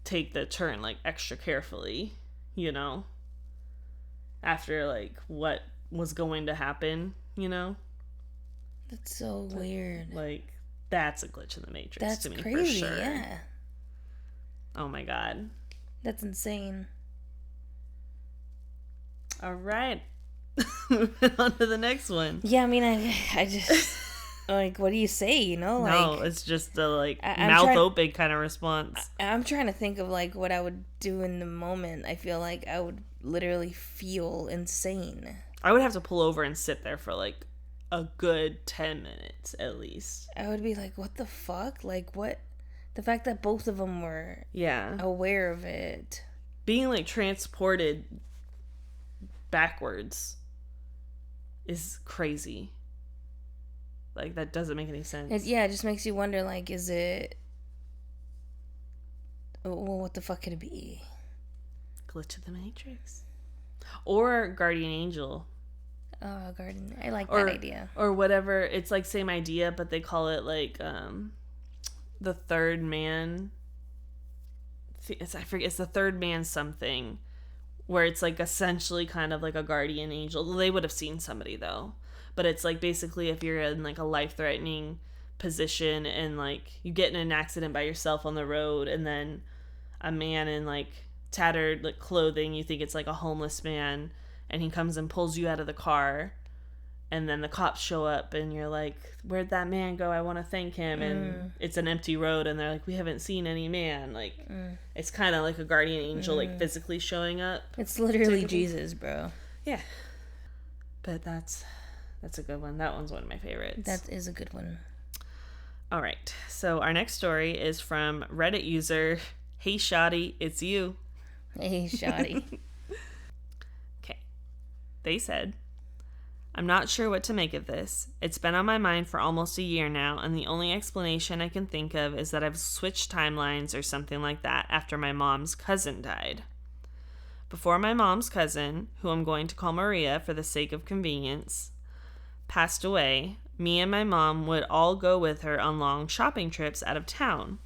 take the turn like extra carefully, you know, after like what was going to happen, you know. That's so weird. Like, that's a glitch in the Matrix. That's to me, crazy, for sure. yeah. Oh my God. That's insane. All right. Moving on to the next one. Yeah, I mean, I just like, what do you say? You know, like, no, it's just a like mouth open kind of response. I'm trying to think of like what I would do in the moment. I feel like I would literally feel insane. I would have to pull over and sit there for like a good 10 minutes at least. I would be like, what the fuck? Like, what? The fact that both of them were aware of it. Being like transported backwards is crazy. Like, that doesn't make any sense. It just makes you wonder, like, is it... Well, what the fuck could it be? Glitch of the Matrix. Or Guardian Angel. Oh, Guardian. I like that idea. Or whatever. It's like same idea, but they call it like the third man. It's the third man something, where it's like essentially kind of like a guardian angel. They would have seen somebody though, but it's like basically if you're in like a life-threatening position and like you get in an accident by yourself on the road, and then a man in like tattered like clothing, you think it's like a homeless man, and he comes and pulls you out of the car, and then the cops show up and you're like, where'd that man go? I want to thank him. And it's an empty road and they're like, we haven't seen any man. Like, it's kind of like a guardian angel, like physically showing up. It's literally Jesus, bro. Yeah. But that's a good one. That one's one of my favorites. That is a good one. All right. So our next story is from Reddit user, Hey Shoddy, it's you. Hey Shoddy. Okay. They said, I'm not sure what to make of this. It's been on my mind for almost a year now, and the only explanation I can think of is that I've switched timelines or something like that after my mom's cousin died. Before my mom's cousin, who I'm going to call Maria for the sake of convenience, passed away, Me and my mom would all go with her on long shopping trips out of town.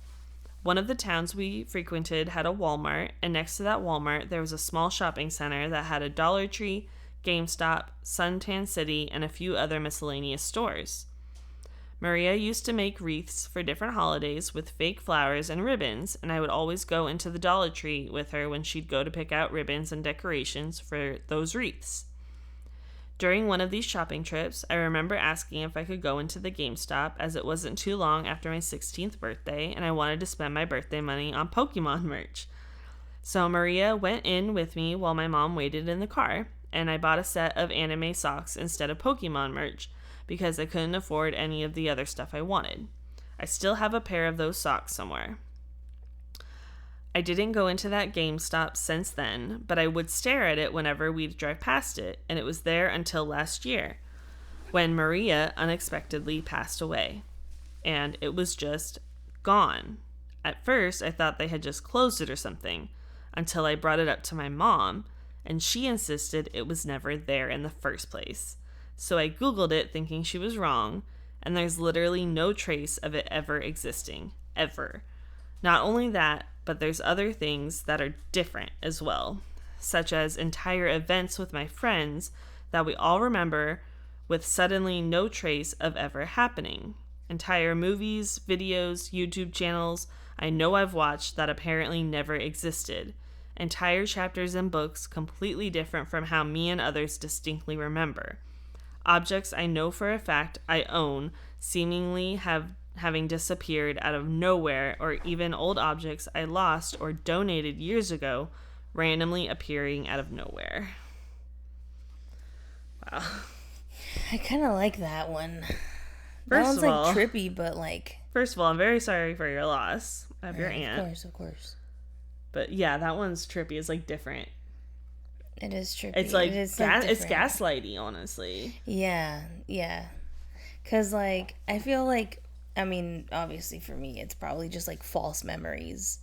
One of the towns we frequented had a Walmart, and next to that Walmart, there was a small shopping center that had a Dollar Tree, GameStop, Suntan City, and a few other miscellaneous stores. Maria used to make wreaths for different holidays with fake flowers and ribbons, and I would always go into the Dollar Tree with her when she'd go to pick out ribbons and decorations for those wreaths. During one of these shopping trips, I remember asking if I could go into the GameStop, as it wasn't too long after my 16th birthday and I wanted to spend my birthday money on Pokemon merch. So Maria went in with me while my mom waited in the car, and I bought a set of anime socks instead of Pokemon merch because I couldn't afford any of the other stuff I wanted. I still have a pair of those socks somewhere. I didn't go into that GameStop since then, but I would stare at it whenever we'd drive past it, and it was there until last year, when Maria unexpectedly passed away, and it was just gone. At first, I thought they had just closed it or something, until I brought it up to my mom, and she insisted it was never there in the first place. So I Googled it thinking she was wrong, and there's literally no trace of it ever existing, ever. Not only that, but there's other things that are different as well, such as entire events with my friends that we all remember with suddenly no trace of ever happening. Entire movies, videos, YouTube channels I know I've watched that apparently never existed. Entire chapters and books completely different from how me and others distinctly remember. Objects I know for a fact I own seemingly having disappeared out of nowhere, or even old objects I lost or donated years ago randomly appearing out of nowhere. Wow. I kind of like that one. First That one's of all, like trippy, but like... First of all, I'm very sorry for your loss of your aunt. Of course. But yeah, that one's trippy. It's like different. It is trippy. It's like, it's gaslighty, honestly. Yeah. Because, like, I feel like, I mean, obviously for me, it's probably just, like, false memories,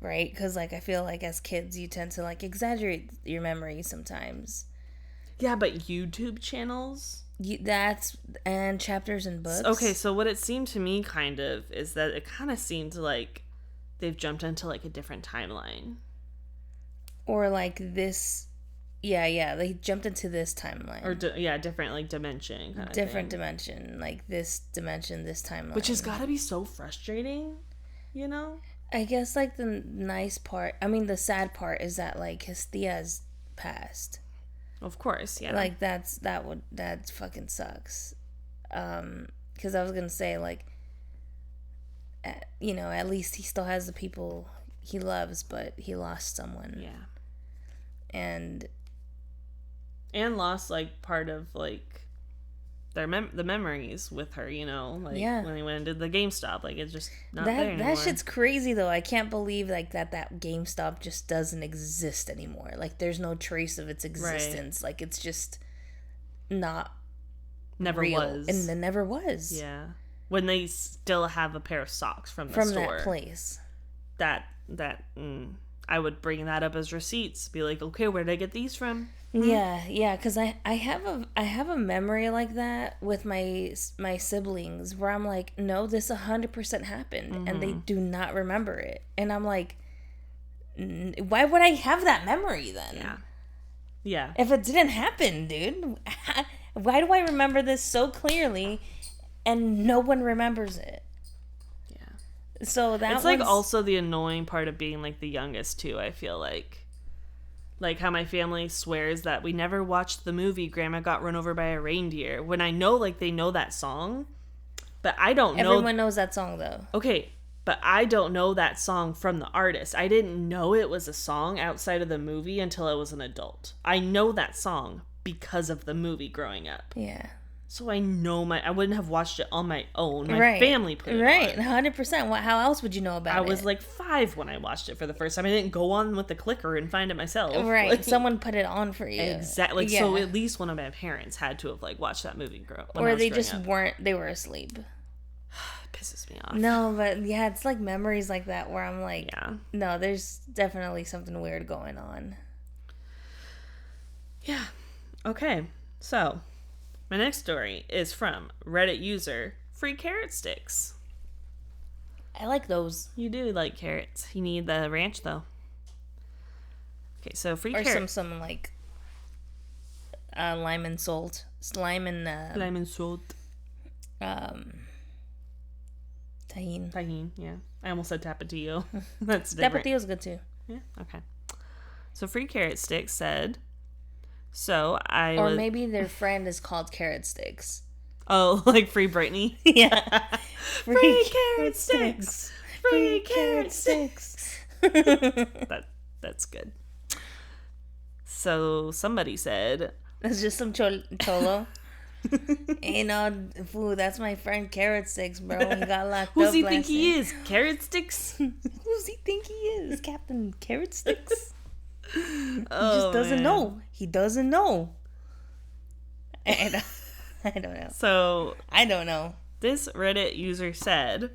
right? Because, like, I feel like as kids, you tend to, like, exaggerate your memories sometimes. Yeah, but YouTube channels? And chapters and books. Okay, so what it seemed to me, kind of, is that it kind of seemed like they've jumped into, like, a different timeline. Or, like, this... Yeah, they jumped into this timeline. Or, different, like, dimension kind of different thing. Dimension. Like, this dimension, this timeline. Which has got to be so frustrating, you know? I guess, like, the the sad part is that, like, his Thea's passed. Of course, yeah. Like, that fucking sucks. Because I was gonna say, like, at least he still has the people he loves, but he lost someone. Yeah. And lost, like, part of, like, the memories with her, you know? Like, when they went and did the GameStop. Like, it's just not there anymore. That shit's crazy, though. I can't believe, like, that GameStop just doesn't exist anymore. Like, there's no trace of its existence. Right. Like, it's just not never real. Was. And it never was. Yeah. When they still have a pair of socks from the store. From that place. I would bring that up as receipts. Be like, okay, where did I get these from? Yeah, because I have a memory like that with my siblings where I'm like, no, this 100% happened, and they do not remember it, and I'm like, why would I have that memory then? Yeah. If it didn't happen, dude, why do I remember this so clearly, and no one remembers it? Yeah. So it's like also the annoying part of being like the youngest too. I feel like how my family swears that we never watched the movie Grandma Got Run Over by a Reindeer, when I know, like, they know that song, but I don't know. Everyone knows that song, though. Okay, but I don't know that song from the artist. I didn't know it was a song outside of the movie until I was an adult. I know that song because of the movie growing up. Yeah. So I know I wouldn't have watched it on my own. My family put it on. Right, 100%. How else would you know about it? I was like 5 when I watched it for the first time. I didn't go on with the clicker and find it myself. Right, like, someone put it on for you. Exactly. Yeah. So at least one of my parents had to have, like, watched that movie or they just weren't. They were asleep. It pisses me off. No, but yeah, it's like memories like that where I'm like, no, there's definitely something weird going on. Yeah. Okay. So My next story is from Reddit user Free Carrot Sticks. I like those. You do like carrots. You need the ranch, though. Okay, so free or carrot. some like lime and salt. Lime and salt. Tahini, yeah. I almost said tapatio. That's different. Tapatio's good too. Yeah, okay. So Free Carrot Sticks said, Or maybe their friend is called Carrot Sticks. Oh, like Free Britney? Yeah. Free Carrot Sticks! Free Carrot Sticks! That's good. So somebody said... That's just some cholo. Hey, no, fool, that's my friend Carrot Sticks, bro. He got locked up. Who's he think he is? Carrot Sticks? Who's he think he is? Captain Carrot Sticks? He just doesn't know. He doesn't know. I don't know. So... I don't know. This Reddit user said,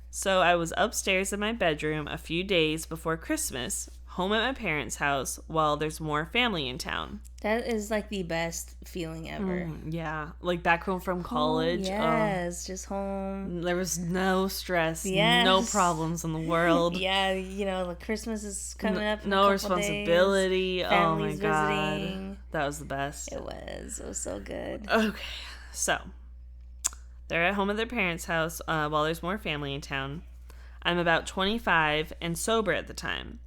so I was upstairs in my bedroom a few days before Christmas, home at my parents' house, while there's more family in town. That is like the best feeling ever. Yeah, like back home from college. Yes, just home. There was no stress, yes. No problems in the world. Yeah, the Christmas is coming up. No responsibility. Days. Oh my god, visiting. That was the best. It was so good. Okay, so they're at home at their parents' house while there's more family in town. I'm about 25 and sober at the time.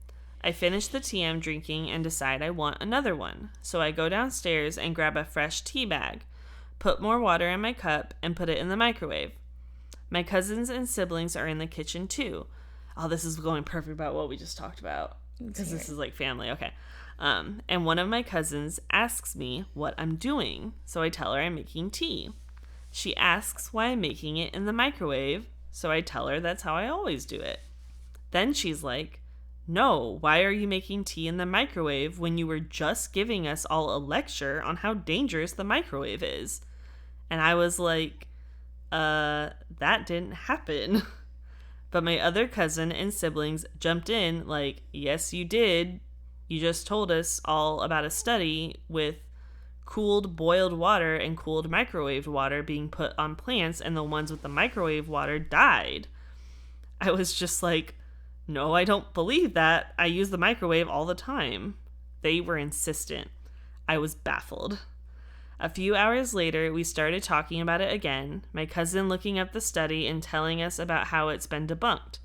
I finish the tea I'm drinking and decide I want another one. So I go downstairs and grab a fresh tea bag, put more water in my cup, and put it in the microwave. My cousins and siblings are in the kitchen too. Oh, this is going perfect about what we just talked about. Because this is like family. Okay. And one of my cousins asks me what I'm doing. So I tell her I'm making tea. She asks why I'm making it in the microwave. So I tell her that's how I always do it. Then she's like, no, why are you making tea in the microwave when you were just giving us all a lecture on how dangerous the microwave is? And I was like, that didn't happen. But my other cousin and siblings jumped in like, yes, you did. You just told us all about a study with cooled boiled water and cooled microwaved water being put on plants, and the ones with the microwave water died. I was just like, no, I don't believe that. I use the microwave all the time. They were insistent. I was baffled. A few hours later, we started talking about it again, my cousin looking up the study and telling us about how it's been debunked.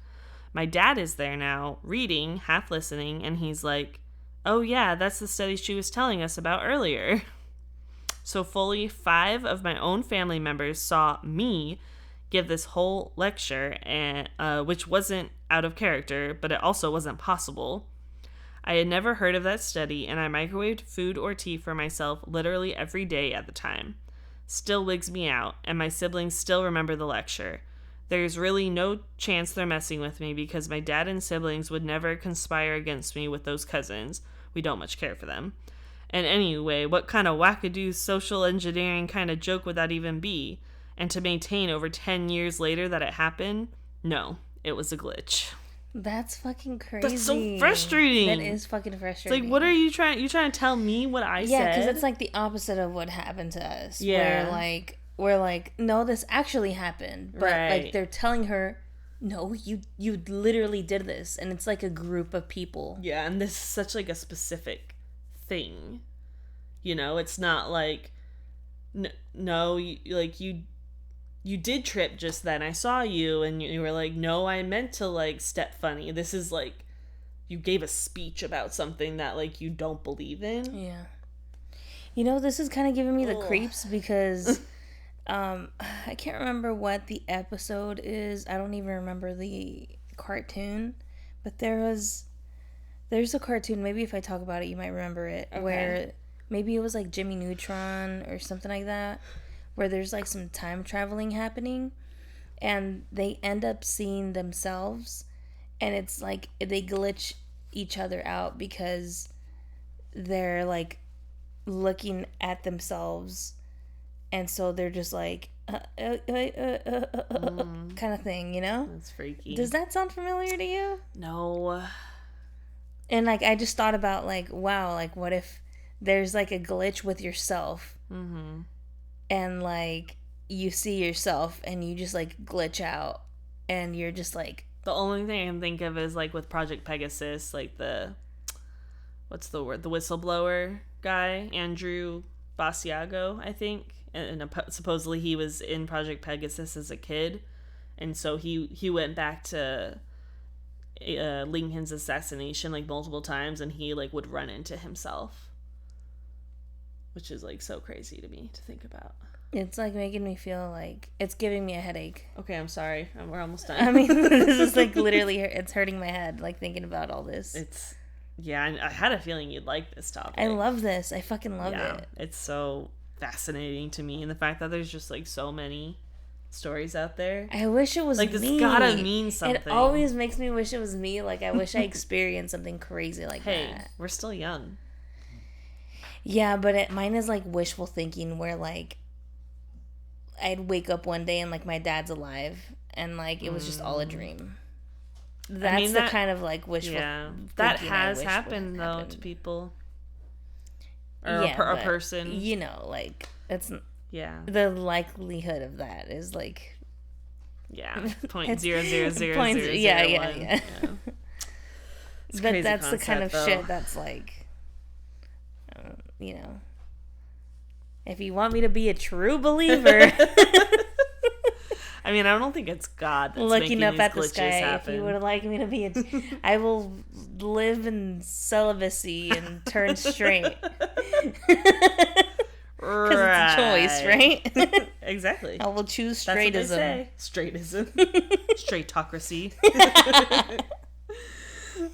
My dad is there now, reading, half listening, and he's like, oh yeah, that's the study she was telling us about earlier. So fully 5 of my own family members saw me give this whole lecture, and which wasn't out of character, but it also wasn't possible. I had never heard of that study, and I microwaved food or tea for myself literally every day at the time. Still wigs me out, and my siblings still remember the lecture. There's really no chance they're messing with me because my dad and siblings would never conspire against me with those cousins. We don't much care for them. And anyway, what kind of wackadoo social engineering kind of joke would that even be? And to maintain over 10 years later that it happened? No, it was a glitch. That's fucking crazy. That's so frustrating. That is fucking frustrating. It's like, what are you trying? You trying to tell me what I said? Yeah, because it's like the opposite of what happened to us. Yeah. Where we're like, no, this actually happened. But right. Like they're telling her, no, you literally did this. And it's like a group of people. Yeah, and this is such like a specific thing. It's not like, no, you did trip just then. I saw you, and you were like, no, I meant to, like, step funny. This is, like, you gave a speech about something that, like, you don't believe in. Yeah. This is kind of giving me the creeps because I can't remember what the episode is. I don't even remember the cartoon. But there's a cartoon, maybe if I talk about it, you might remember it, okay. Where maybe it was, like, Jimmy Neutron or something like that. Where there's like some time traveling happening and they end up seeing themselves, and it's like they glitch each other out because they're like looking at themselves, and so they're just like kind of thing, That's freaky. Does that sound familiar to you? No. And like I just thought about like, wow, like what if there's like a glitch with yourself? Mm-hmm. and like you see yourself and you just like glitch out and you're just like, the only thing I can think of is like with Project Pegasus, like what's the word, the whistleblower guy, Andrew Basiago, I think, and supposedly he was in Project Pegasus as a kid, and so he went back to Lincoln's assassination like multiple times, and he like would run into himself, which is like so crazy to me to think about. It's like making me feel like it's giving me a headache. Okay, I'm sorry. We're almost done. I mean, this is like literally, it's hurting my head, like thinking about all this. Yeah, I had a feeling you'd like this topic. I love this. I fucking love it. It's so fascinating to me, and the fact that there's just like so many stories out there. I wish it was like, me. This gotta mean something. It always makes me wish it was me. Like, I wish I experienced something crazy like that. Hey, we're still young. Yeah, but mine is like wishful thinking, where like I'd wake up one day and like my dad's alive and like it was just all a dream. That's the kind of like wishful thinking. That has happened though to people. Or a person. You know, like it's yeah. The likelihood of that is like 0.00001. Yeah. But that's the kind of shit that's like, you know, if you want me to be a true believer. I mean, I don't think it's God that's looking up at the sky. Happen. If you would like me to be I will live in celibacy and turn straight. Because it's a choice, right? Exactly. I will choose straightism. That's what they say. Straightism. Straightocracy.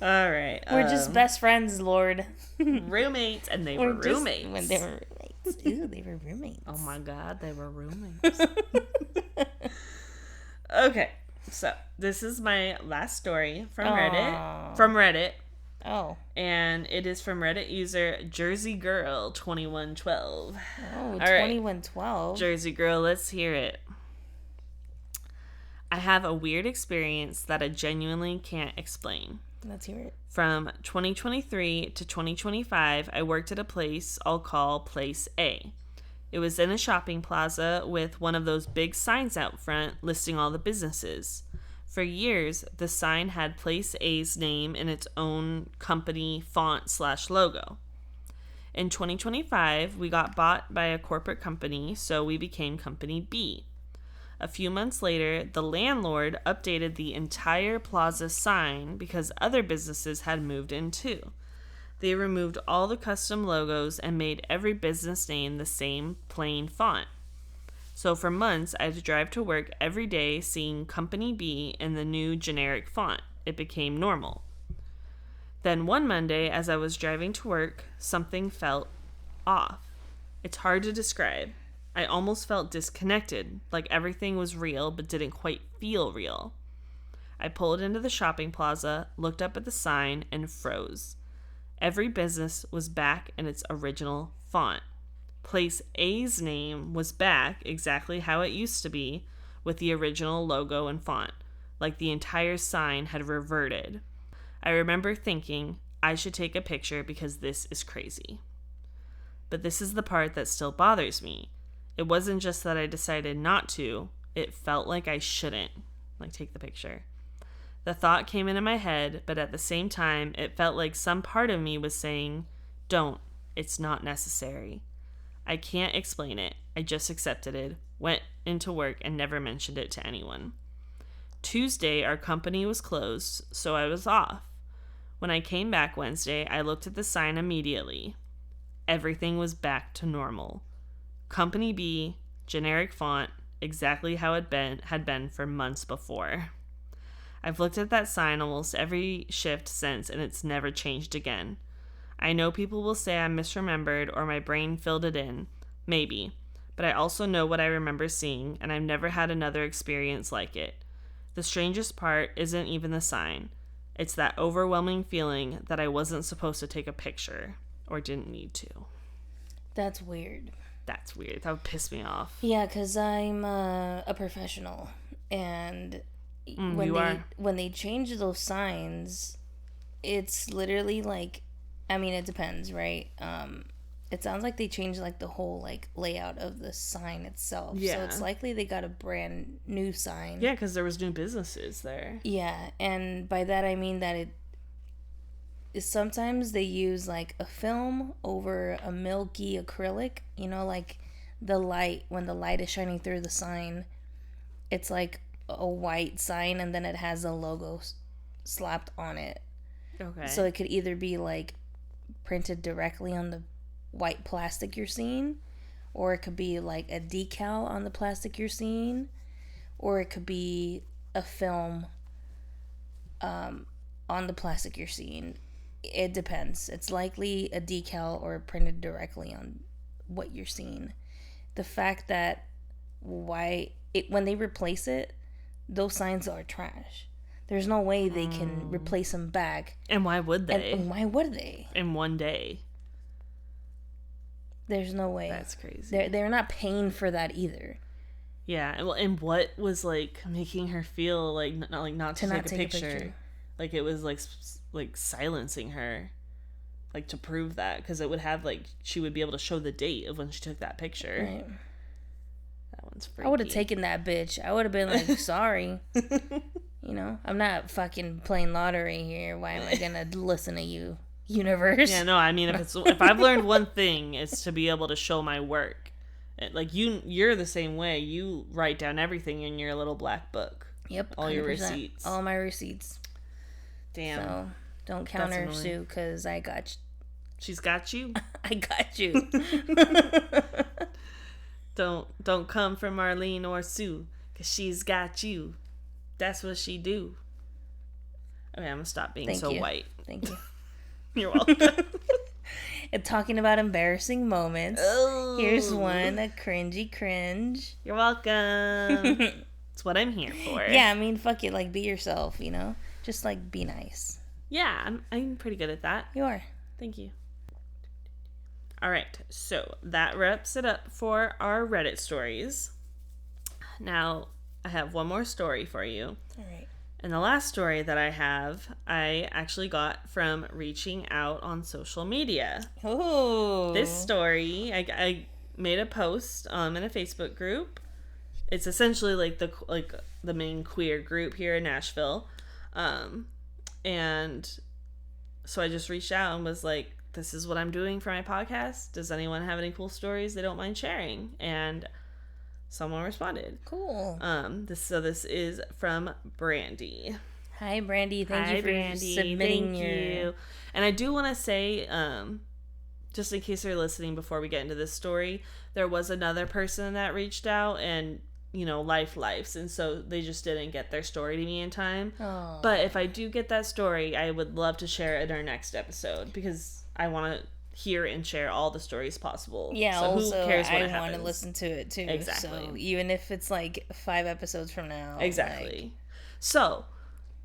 All right. We're just best friends, Lord. Roommates, and they were roommates. When they were roommates. Ooh, they were roommates. Oh my God, they were roommates. Okay, so this is my last story from Reddit. From Reddit. Oh. And it is from Reddit user Jersey Girl 2112. Oh, 2112. Right. Jersey Girl, let's hear it. I have a weird experience that I genuinely can't explain. Let's hear it. From 2023 to 2025, I worked at a place I'll call Place A. It was in a shopping plaza with one of those big signs out front listing all the businesses. For years, the sign had Place A's name in its own company font/logo. In 2025, we got bought by a corporate company, so we became Company B. A few months later, the landlord updated the entire plaza sign because other businesses had moved in too. They removed all the custom logos and made every business name the same plain font. So for months, I had to drive to work every day seeing Company B in the new generic font. It became normal. Then one Monday, as I was driving to work, something felt off. It's hard to describe. I almost felt disconnected, like everything was real but didn't quite feel real. I pulled into the shopping plaza, looked up at the sign, and froze. Every business was back in its original font. Place A's name was back exactly how it used to be, with the original logo and font, like the entire sign had reverted. I remember thinking, I should take a picture because this is crazy. But this is the part that still bothers me. It wasn't just that I decided not to, it felt like I shouldn't, take the picture. The thought came into my head, but at the same time, it felt like some part of me was saying, don't, it's not necessary. I can't explain it. I just accepted it, went into work, and never mentioned it to anyone. Tuesday, our company was closed, so I was off. When I came back Wednesday, I looked at the sign immediately. Everything was back to normal. Company B, generic font, exactly how it had been for months before. I've looked at that sign almost every shift since, and it's never changed again. I know people will say I misremembered or my brain filled it in. Maybe. But I also know what I remember seeing, and I've never had another experience like it. The strangest part isn't even the sign. It's that overwhelming feeling that I wasn't supposed to take a picture, or didn't need to. That's weird. That's weird. That would piss me off. Yeah, because I'm a professional, and when they change those signs, it's literally like, I mean, it depends, right? It sounds like they changed like the whole like layout of the sign itself. Yeah. So it's likely they got a brand new sign. Yeah, because there was new businesses there. Yeah, and by that I mean that sometimes they use like a film over a milky acrylic. You know, like the light, when the light is shining through the sign, it's like a white sign and then it has a logo slapped on it. Okay. So it could either be like printed directly on the white plastic you're seeing, or it could be like a decal on the plastic you're seeing, or it could be a film on the plastic you're seeing. It depends. It's likely a decal or printed directly on what you're seeing. The fact that when they replace it, those signs are trash. There's no way they can replace them back. And why would they? And why would they? In one day. There's no way. That's crazy. They're not paying for that either. Yeah, and what was like making her feel like not to take a picture? Like it was like silencing her, like to prove that, because it would have like she would be able to show the date of when she took that picture. Right. That one's freaky. I would have taken that bitch. I would have been like, sorry. You know, I'm not fucking playing lottery here. Why am I gonna listen to you, universe? Yeah, no, I mean, if I've learned one thing, it's to be able to show my work. Like you're the same way. You write down everything in your little black book. Yep. All 100%. Your receipts. All my receipts. Damn. So don't counter Sue, because I got you. She's got you. I got you. Don't come for Marlene or Sue, because she's got you. That's what she do. Okay, I'm gonna stop being white. Thank you. You're welcome. And talking about embarrassing moments, here's one, a cringy cringe. You're welcome. It's what I'm here for. Yeah, I mean, fuck it, like, be yourself, you know? Just, like, be nice. Yeah, I'm pretty good at that. You are. Thank you. All right, so that wraps it up for our Reddit stories. Now, I have one more story for you. All right. And the last story that I have, I actually got from reaching out on social media. Oh. This story, I made a post in a Facebook group. It's essentially like the main queer group here in Nashville. And so I just reached out and was like, this is what I'm doing for my podcast. Does anyone have any cool stories they don't mind sharing? And someone responded. Cool. This is from Brandy. Hi, Brandy. Thank you for submitting your... And I do want to say, just in case you're listening before we get into this story, there was another person that reached out and, you know, lives. And so they just didn't get their story to me in time. Aww. But if I do get that story, I would love to share it in our next episode, because I want to hear and share all the stories possible. Yeah, so also, who cares what I want to listen to it too. Exactly. So even if it's like 5 episodes from now. Exactly. Like, so,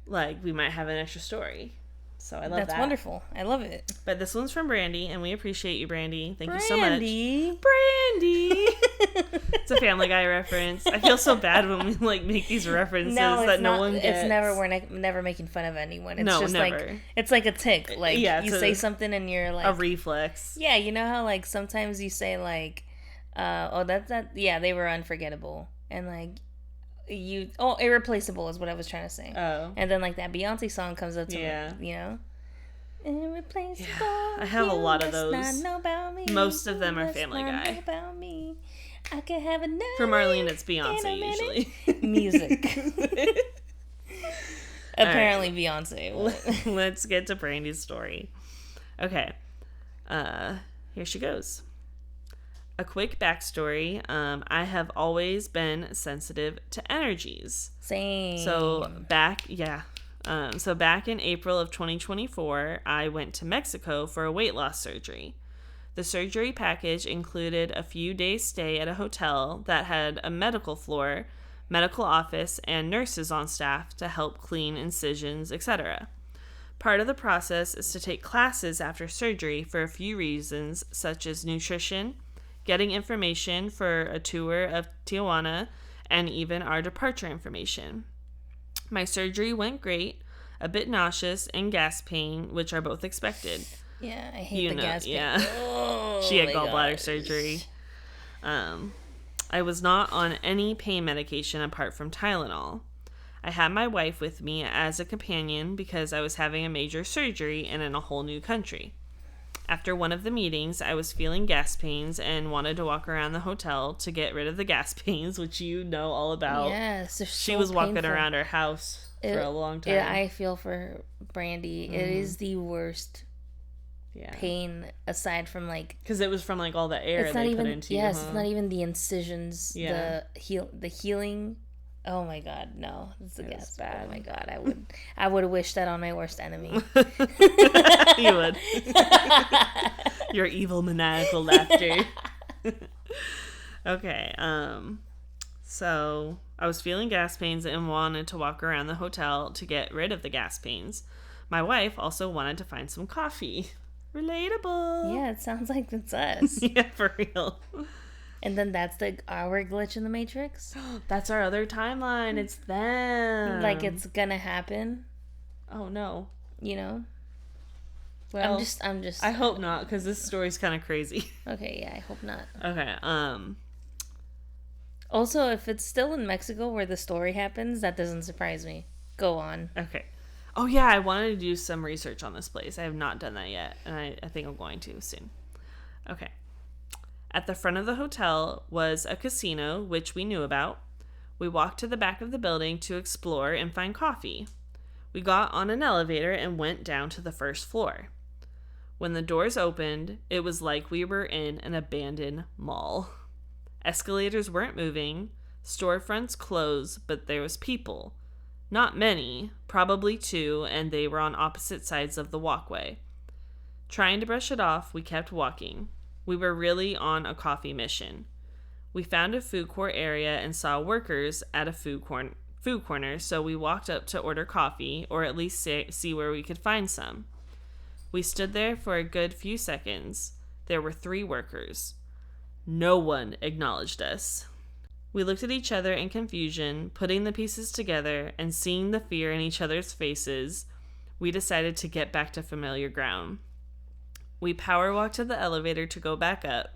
like, we might have an extra story. So I love that. That's wonderful. I love it. But this one's from Brandy, and we appreciate you, Brandy. Thank you so much. Brandy. It's a Family Guy reference. I feel so bad when we like make these references that no one gets. It's never, we're never making fun of anyone. It's just never. Like, it's like a tick. Like, yeah, you say something and you're like... a reflex. Yeah, you know how like sometimes you say like, they were unforgettable. And like, irreplaceable is what I was trying to say. Oh. And then like that Beyonce song comes up to me, you know? Irreplaceable. Yeah, I have a lot of those. Most of them are Family Guy. About me. I could have a night. For Marlene, it's Beyonce usually. Music. Apparently, right. Beyonce. Let's get to Brandy's story. Okay. Here she goes. A quick backstory. I have always been sensitive to energies. Same. So back in April of 2024, I went to Mexico for a weight loss surgery. The surgery package included a few days stay at a hotel that had a medical floor, medical office, and nurses on staff to help clean incisions, etc. Part of the process is to take classes after surgery for a few reasons, such as nutrition, getting information for a tour of Tijuana, and even our departure information. My surgery went great, a bit nauseous and gas pain, which are both expected. Yeah, I hate the gas pain. Yeah. She had gallbladder surgery. I was not on any pain medication apart from Tylenol. I had my wife with me as a companion because I was having a major surgery and in a whole new country. After one of the meetings, I was feeling gas pains and wanted to walk around the hotel to get rid of the gas pains, which you know all about. Yes, they're so She was walking painful. around her house for a long time. I feel for Brandy. Mm-hmm. It is the worst pain aside from like... Because it was from like all the air they put into you. Yes, it's not even the incisions, the healing... Oh my God, no! It's a gas. Bad. Oh my God, I would wish that on my worst enemy. You would. Your evil maniacal laughter. Okay. So I was feeling gas pains and wanted to walk around the hotel to get rid of the gas pains. My wife also wanted to find some coffee. Relatable. Yeah, it sounds like it's us. Yeah, for real. And then that's our glitch in the Matrix. That's our other timeline. It's them. Like it's gonna happen. Oh no. You know. Well, I'm just. I hope not, because this story's kind of crazy. Okay, yeah, I hope not. Okay. Also, if it's still in Mexico where the story happens, that doesn't surprise me. Go on. Okay. Oh yeah, I wanted to do some research on this place. I have not done that yet, and I think I'm going to soon. Okay. At the front of the hotel was a casino, which we knew about. We walked to the back of the building to explore and find coffee. We got on an elevator and went down to the first floor. When the doors opened, it was like we were in an abandoned mall. Escalators weren't moving, storefronts closed, but there was people. Not many, probably 2, and they were on opposite sides of the walkway. Trying to brush it off, we kept walking. We were really on a coffee mission. We found a food court area and saw workers at a food corner, so we walked up to order coffee, or at least see where we could find some. We stood there for a good few seconds. There were 3 workers. No one acknowledged us. We looked at each other in confusion, putting the pieces together, and seeing the fear in each other's faces, we decided to get back to familiar ground. We power walk to the elevator to go back up.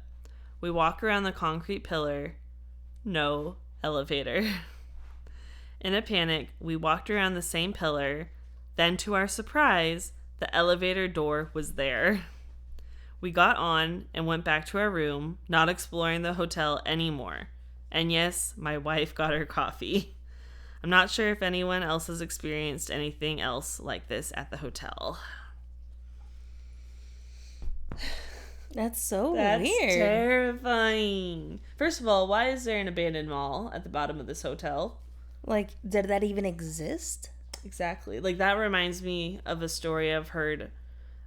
We walk around the concrete pillar. No elevator. In a panic, we walked around the same pillar. Then, to our surprise, the elevator door was there. We got on and went back to our room, not exploring the hotel anymore. And yes, my wife got her coffee. I'm not sure if anyone else has experienced anything else like this at the hotel. That's so That's weird. Terrifying. First of all, why is there an abandoned mall at the bottom of this hotel? Like, did that even exist? Exactly. Like, that reminds me of a story I've heard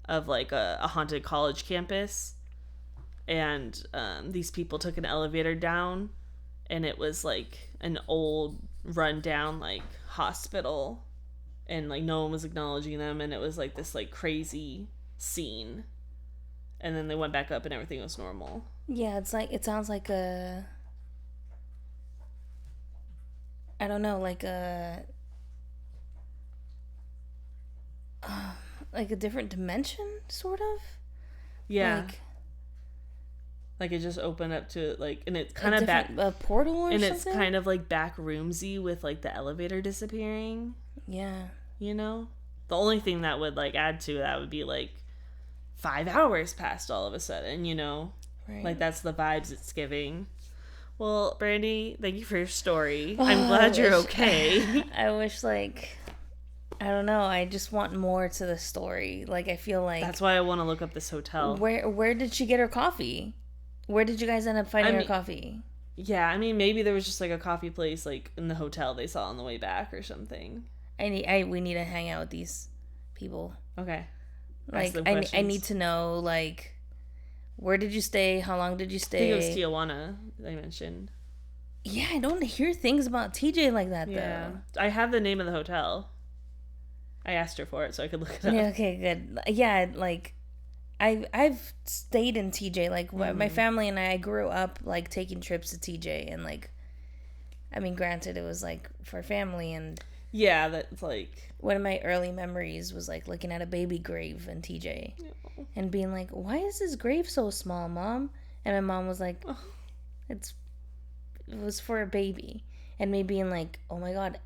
of, like, a haunted college campus. And these people took an elevator down, and it was, like, an old, run-down, like, hospital. And, like, no one was acknowledging them, and it was, like, this, like, crazy scene. And then they went back up and everything was normal. Yeah, it sounds like I don't know, like a different dimension, sort of. Yeah. Like it just opened up to like, and it's kind of back a portal or and something. It's kind of like back roomsy with like the elevator disappearing. Yeah. You know, the only thing that would like add to that would be like 5 hours passed all of a sudden, you know? Right. Like, that's the vibes it's giving. Well, Brandy, thank you for your story. I'm glad you're okay. I wish, like, I don't know, I just want more to the story. Like, I feel like... That's why I want to look up this hotel. Where did she get her coffee? Where did you guys end up finding her coffee? Yeah, I mean, maybe there was just, like, a coffee place, like, in the hotel they saw on the way back or something. We need to hang out with these people. Okay. Like, I need to know, like, where did you stay? How long did you stay? I think it was Tijuana, I mentioned. Yeah, I don't hear things about TJ like that, yeah. though. I have the name of the hotel. I asked her for it so I could look it up. Yeah, okay, good. Yeah, like, I've stayed in TJ. Like, my family and I grew up, like, taking trips to TJ. And, like, I mean, granted, it was, like, for family and... Yeah, that's like... One of my early memories was like looking at a baby grave in TJ and being like, why is this grave so small, Mom? And my mom was like, it was for a baby. And me being like, oh my God,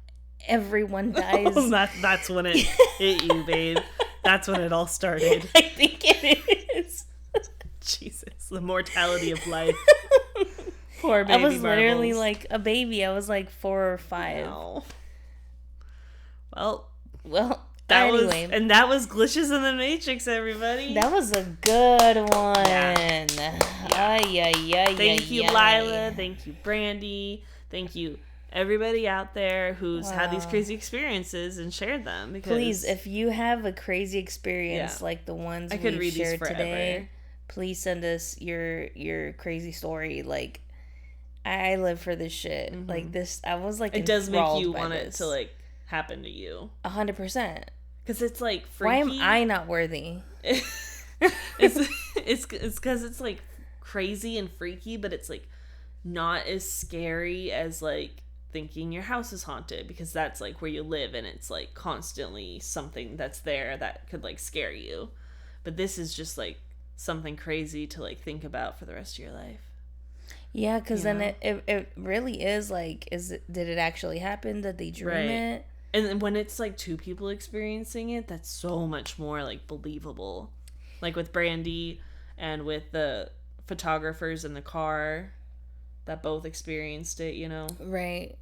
everyone dies. That's when it hit you, babe. That's when it all started. I think it is. Jesus, the mortality of life. Poor baby I was literally marbles. like a baby. I was like 4 or 5. No. Well, that anyway. That was Glitches in the Matrix, everybody. That was a good one. Yeah. Thank you, Lila. Lila. Thank you, Brandy. Thank you, everybody out there who's had these crazy experiences and shared them. Because please, if you have a crazy experience like the ones we shared today, please send us your crazy story. Like, I live for this shit. Mm-hmm. Like this, I was like, it does make you want it to like happen to you. 100%. Because it's like freaky. Why am I not worthy? It's because it's like crazy and freaky, but it's like not as scary as like thinking your house is haunted, because that's like where you live and it's like constantly something that's there that could like scare you. But this is just like something crazy to like think about for the rest of your life. Yeah, because then it really is like, did it actually happen? Did they dream it? And then when it's like 2 people experiencing it, that's so much more like believable. Like with Brandy and with the photographers in the car that both experienced it, you know? Right.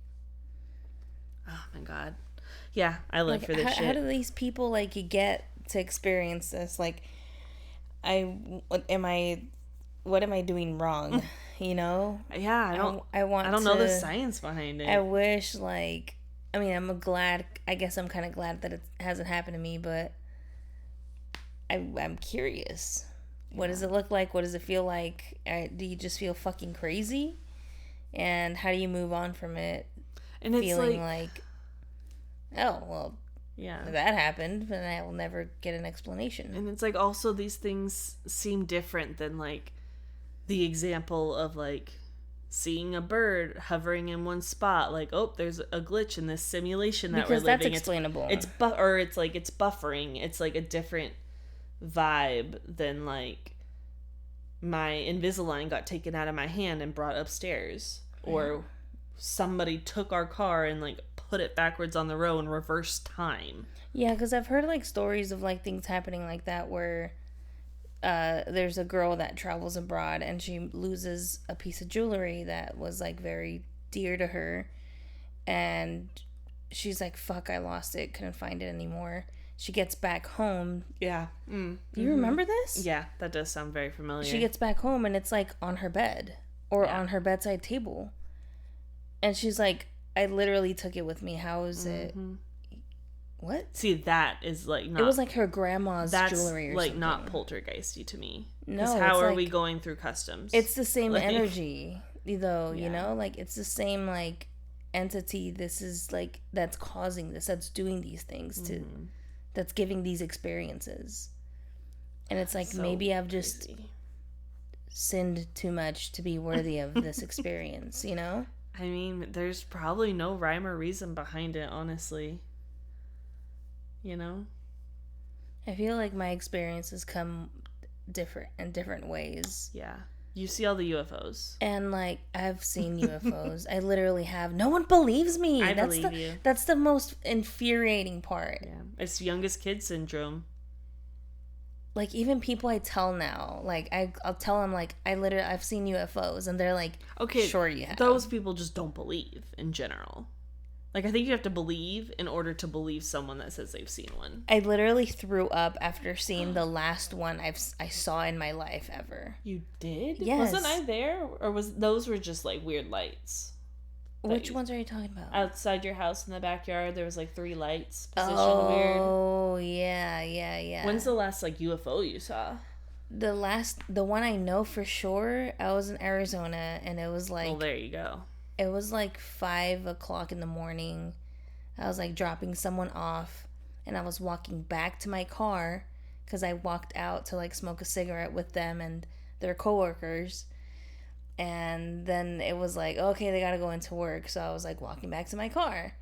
Oh my God. Yeah, I live for this shit. How do these people like get to experience this? Like, what am I doing wrong? You know? Yeah, I don't know the science behind it. I wish, like, I mean, I guess I'm kind of glad that it hasn't happened to me, but I'm curious. What does it look like? What does it feel like? Do you just feel fucking crazy? And how do you move on from it? And it's feeling like, oh, well, yeah, that happened, but I will never get an explanation. And it's like, also these things seem different than like the example of like seeing a bird hovering in one spot, like, oh, there's a glitch in this simulation that because we're living. That's explainable. It's like it's buffering. It's like a different vibe than like my Invisalign got taken out of my hand and brought upstairs, or somebody took our car and like put it backwards on the road and reversed time. Yeah, because I've heard like stories of like things happening like that where there's a girl that travels abroad and she loses a piece of jewelry that was like very dear to her, and she's like, fuck, I lost it, couldn't find it anymore. She gets back home. Yeah. Do you remember this? Yeah, that does sound very familiar. She gets back home and it's like on her bed or on her bedside table, and she's like, I literally took it with me. How is it? What? See, that is like not... It was like her grandma's jewelry or like something. Not poltergeisty to me. No, how are we going through customs? It's the same energy, though, you know? Like, it's the same, like, entity. This is, like, that's causing this. That's doing these things to... That's giving these experiences. And it's like, so maybe I've just sinned too much to be worthy of this experience, you know? I mean, there's probably no rhyme or reason behind it, honestly. You know? I feel like my experiences come in different ways. Yeah. You see all the UFOs. And, like, I've seen UFOs. I literally have. No one believes me. I believe you. That's the most infuriating part. Yeah. It's youngest kid syndrome. Like, even people I tell now, like, I'll tell them, like, I've seen UFOs. And they're like, okay, sure you have. Those people just don't believe in general. Like, I think you have to believe in order to believe someone that says they've seen one. I literally threw up after seeing the last one I saw in my life ever. You did? Yes. Wasn't I there? Or those were just, like, weird lights? Which ones are you talking about? Outside your house in the backyard, there was, like, 3 lights positioned weird. Oh, yeah. When's the last, like, UFO you saw? The one I know for sure, I was in Arizona, and it was, like... Well, there you go. It was like 5 o'clock in the morning. I was like dropping someone off, and I was walking back to my car because I walked out to like smoke a cigarette with them and their coworkers. And then it was like, okay, they got to go into work. So I was like walking back to my car,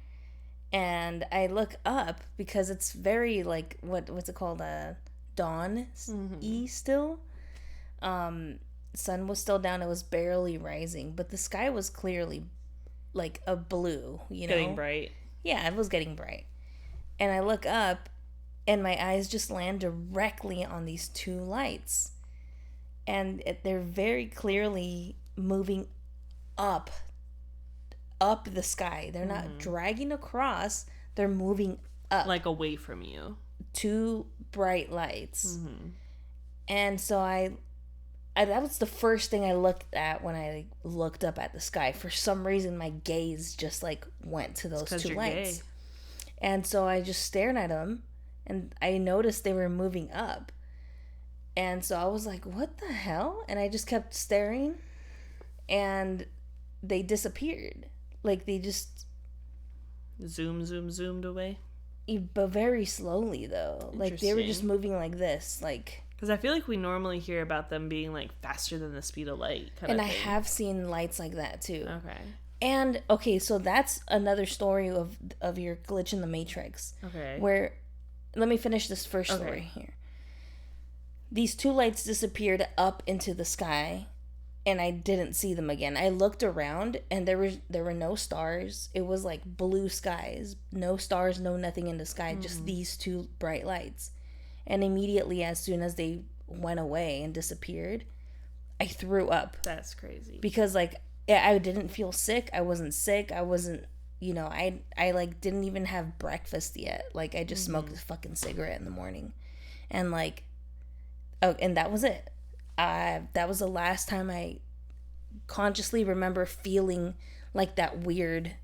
And I look up because it's very like what's it called, dawn still. Sun was still down, it was barely rising, but the sky was clearly like a blue, getting bright. Yeah, it was getting bright. And I look up and my eyes just land directly on these two lights, and they're very clearly moving up the sky. They're not dragging across, they're moving up, like away from you. Two bright lights. And so I that was the first thing I looked at when I looked up at the sky. For some reason my gaze just like went to those two lights. Gay. And so I just stared at them and I noticed they were moving up. And so I was like, what the hell? And I just kept staring and they disappeared. Like they just zoomed away. But very slowly though. Like they were just moving like this, like, because I feel like we normally hear about them being like faster than the speed of light kind and of I thing. have seen lights like that too. Okay. And okay, so that's another story of your glitch in the Matrix. Okay. Where, let me finish this first story here. These two lights disappeared up into the sky, and I didn't see them again. I looked around, and there were no stars. It was like blue skies, no stars, no nothing in the sky, just these two bright lights. And immediately, as soon as they went away and disappeared, I threw up. That's crazy. Because like, I didn't feel sick. I wasn't sick. I wasn't, I like didn't even have breakfast yet. Like I just smoked a fucking cigarette in the morning. And like, oh, and that was it. That was the last time I consciously remember feeling like that weird,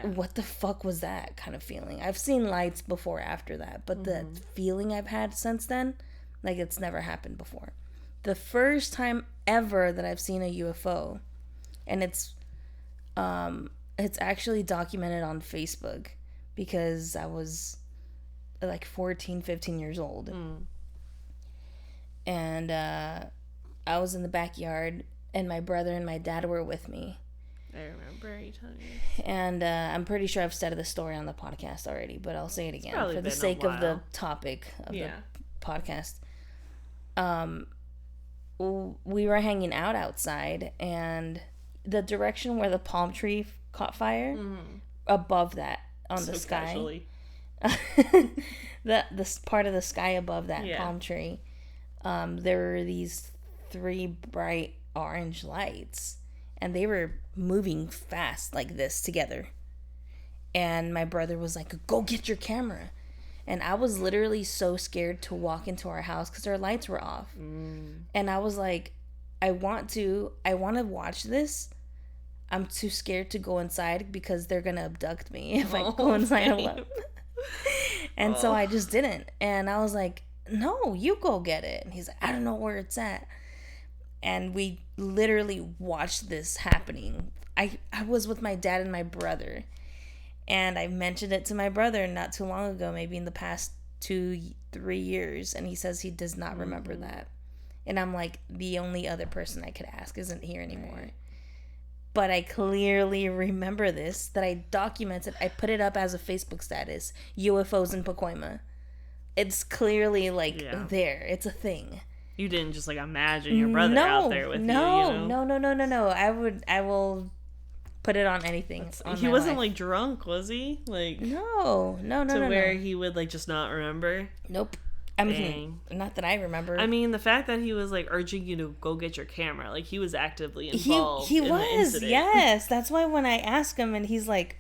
what the fuck was that kind of feeling. I've seen lights before after that, but the feeling I've had since then, like it's never happened before. The first time ever that I've seen a UFO, and it's actually documented on Facebook because I was like 14, 15 years old. And I was in the backyard and my brother and my dad were with me. I remember you telling me. And I'm pretty sure I've said the story on the podcast already, but I'll say it again for the sake of the topic of the podcast. We were hanging out outside, and the direction where the palm tree caught fire, above that on the sky, this part of the sky above that palm tree, there were these three bright orange lights, and they were moving fast like this together. And my brother was like, "Go get your camera." And I was literally so scared to walk into our house because our lights were off. And I was like, I want to watch this. I'm too scared to go inside because they're going to abduct me if I go inside alone. And so I just didn't. And I was like, no, you go get it. And he's like, I don't know where it's at. And we literally watched this happening. I was with my dad and my brother. And I mentioned it to my brother not too long ago, maybe in the past 2-3 years. And he says he does not remember that. And I'm like, the only other person I could ask isn't here anymore. Right. But I clearly remember this, that I documented. I put it up as a Facebook status. UFOs in Pacoima. It's clearly like there. It's a thing. You didn't just like imagine your brother out there with you. No. I will put it on anything. He wasn't like drunk, was he? Like no. To where he would like just not remember. Nope. I mean, not that I remember. I mean, the fact that he was like urging you to go get your camera, like he was actively involved. He in was, the incident. Yes. That's why when I asked him, and he's like,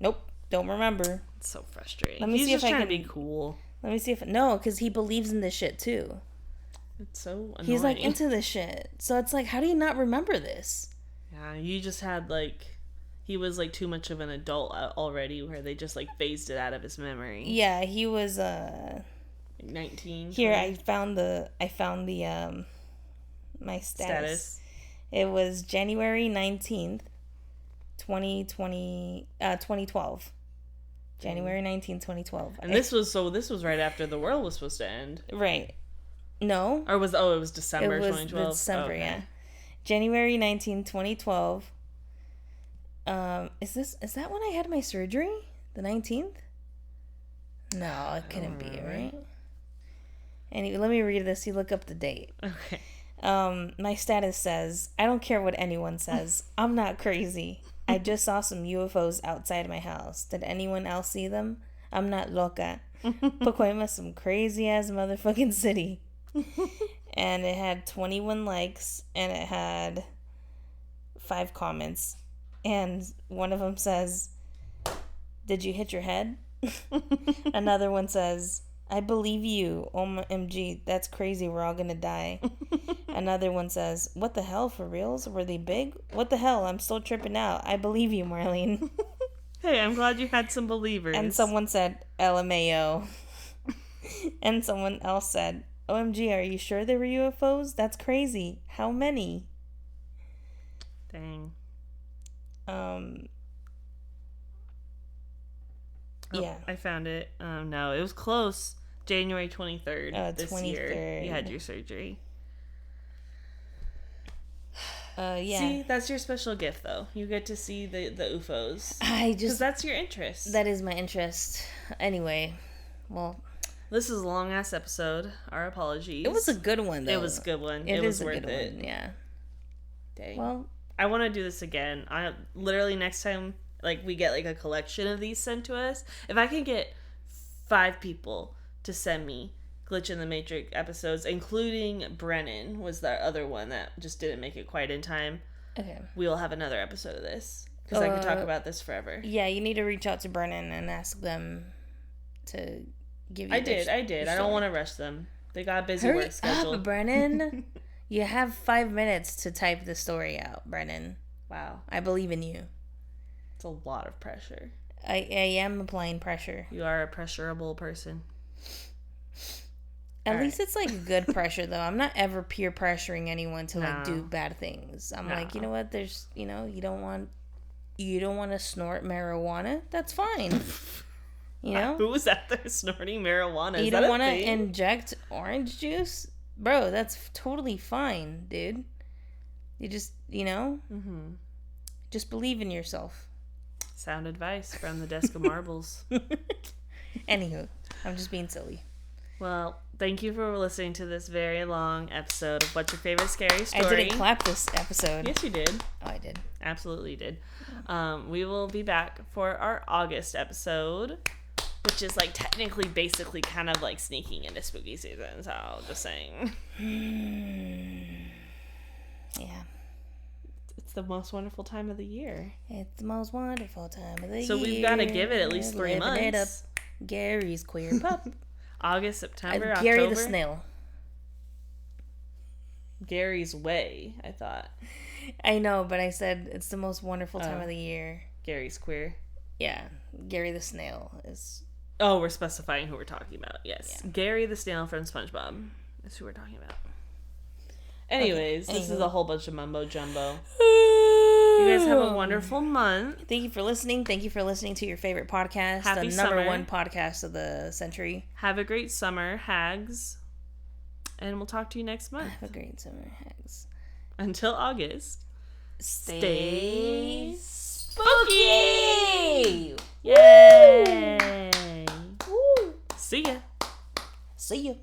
"Nope, don't remember." It's so frustrating. Let me see if I can be cool. Let me see if because he believes in this shit too. It's so annoying. He's like into this shit, so it's like, how do you not remember this? Yeah, you just had like. He was like too much of an adult already, where they just like phased it out of his memory. Yeah, he was 19. Here, I found the my status. It was January 19th, 2012. January 19th, 2012. And this was right after the world was supposed to end. Right. No. Or it was December 2012. December, okay. Yeah. January 19th, 2012. Is that when I had my surgery? The 19th? No, it couldn't be, right? Anyway, let me read this. You look up the date. Okay. My status says, I don't care what anyone says. I'm not crazy. I just saw some UFOs outside my house. Did anyone else see them? I'm not loca. Pacoima, some crazy ass motherfucking city. And it had 21 likes and it had 5 comments. And one of them says, did you hit your head? Another one says, I believe you. OMG, that's crazy. We're all gonna die. Another one says, what the hell, for reals? Were they big? What the hell? I'm still tripping out. I believe you, Marlene. Hey, I'm glad you had some believers. And someone said, LMAO. And someone else said, OMG, are you sure there were UFOs? That's crazy. How many? Dang. Yeah. I found it. No, it was close. January 23rd this 23rd. Year. You had your surgery. Yeah. See, that's your special gift, though. You get to see the UFOs. Because that's your interest. That is my interest. Anyway, well... This is a long-ass episode. Our apologies. It was a good one, though. It was a good one. It was worth it. One, yeah. Dang. Well... I want to do this again. I literally next time, like, we get, like, a collection of these sent to us. If I can get 5 people to send me Glitch in the Matrix episodes, including Brennan was the other one that just didn't make it quite in time. Okay. We'll have another episode of this. Because I could talk about this forever. Yeah, you need to reach out to Brennan and ask them to give you I did. I don't want to rush them. They got a busy work schedule. Up, Brennan. You have 5 minutes to type the story out, Brennan. Wow. I believe in you. It's a lot of pressure. I am applying pressure. You are a pressurable person. At least it's like good pressure, though. I'm not ever peer pressuring anyone to like do bad things. I'm like, you know what? There's, you don't want to snort marijuana. That's fine. You know? Who was out there snorting marijuana? You don't want to inject orange juice? Bro, that's totally fine, dude. You just, just believe in yourself. Sound advice from the desk of marbles. Anywho, I'm just being silly. Well, thank you for listening to this very long episode of What's Your Favorite Scary Story? I didn't clap this episode. Yes, you did. Oh, I did. Absolutely did. We will be back for our August episode, which is like technically basically kind of like sneaking into spooky season, so just saying. Yeah. It's the most wonderful time of the year. It's the most wonderful time of the year. So we've got to give it at least 3 months. It up. Gary's queer pup. August, September, October. Gary the snail. Gary's way, I thought. I know, but I said it's the most wonderful time of the year. Gary's queer. Yeah. Gary the snail is... Oh, we're specifying who we're talking about. Yes. Yeah. Gary the snail from SpongeBob is who we're talking about. Anyways, this is a whole bunch of mumbo jumbo. You guys have a wonderful month. Thank you for listening. Thank you for listening to your favorite podcast. Happy the summer. number 1 podcast of the century. Have a great summer, hags. And we'll talk to you next month. Have a great summer, hags. Until August. Stay spooky! Yay! Woo! See ya. See ya.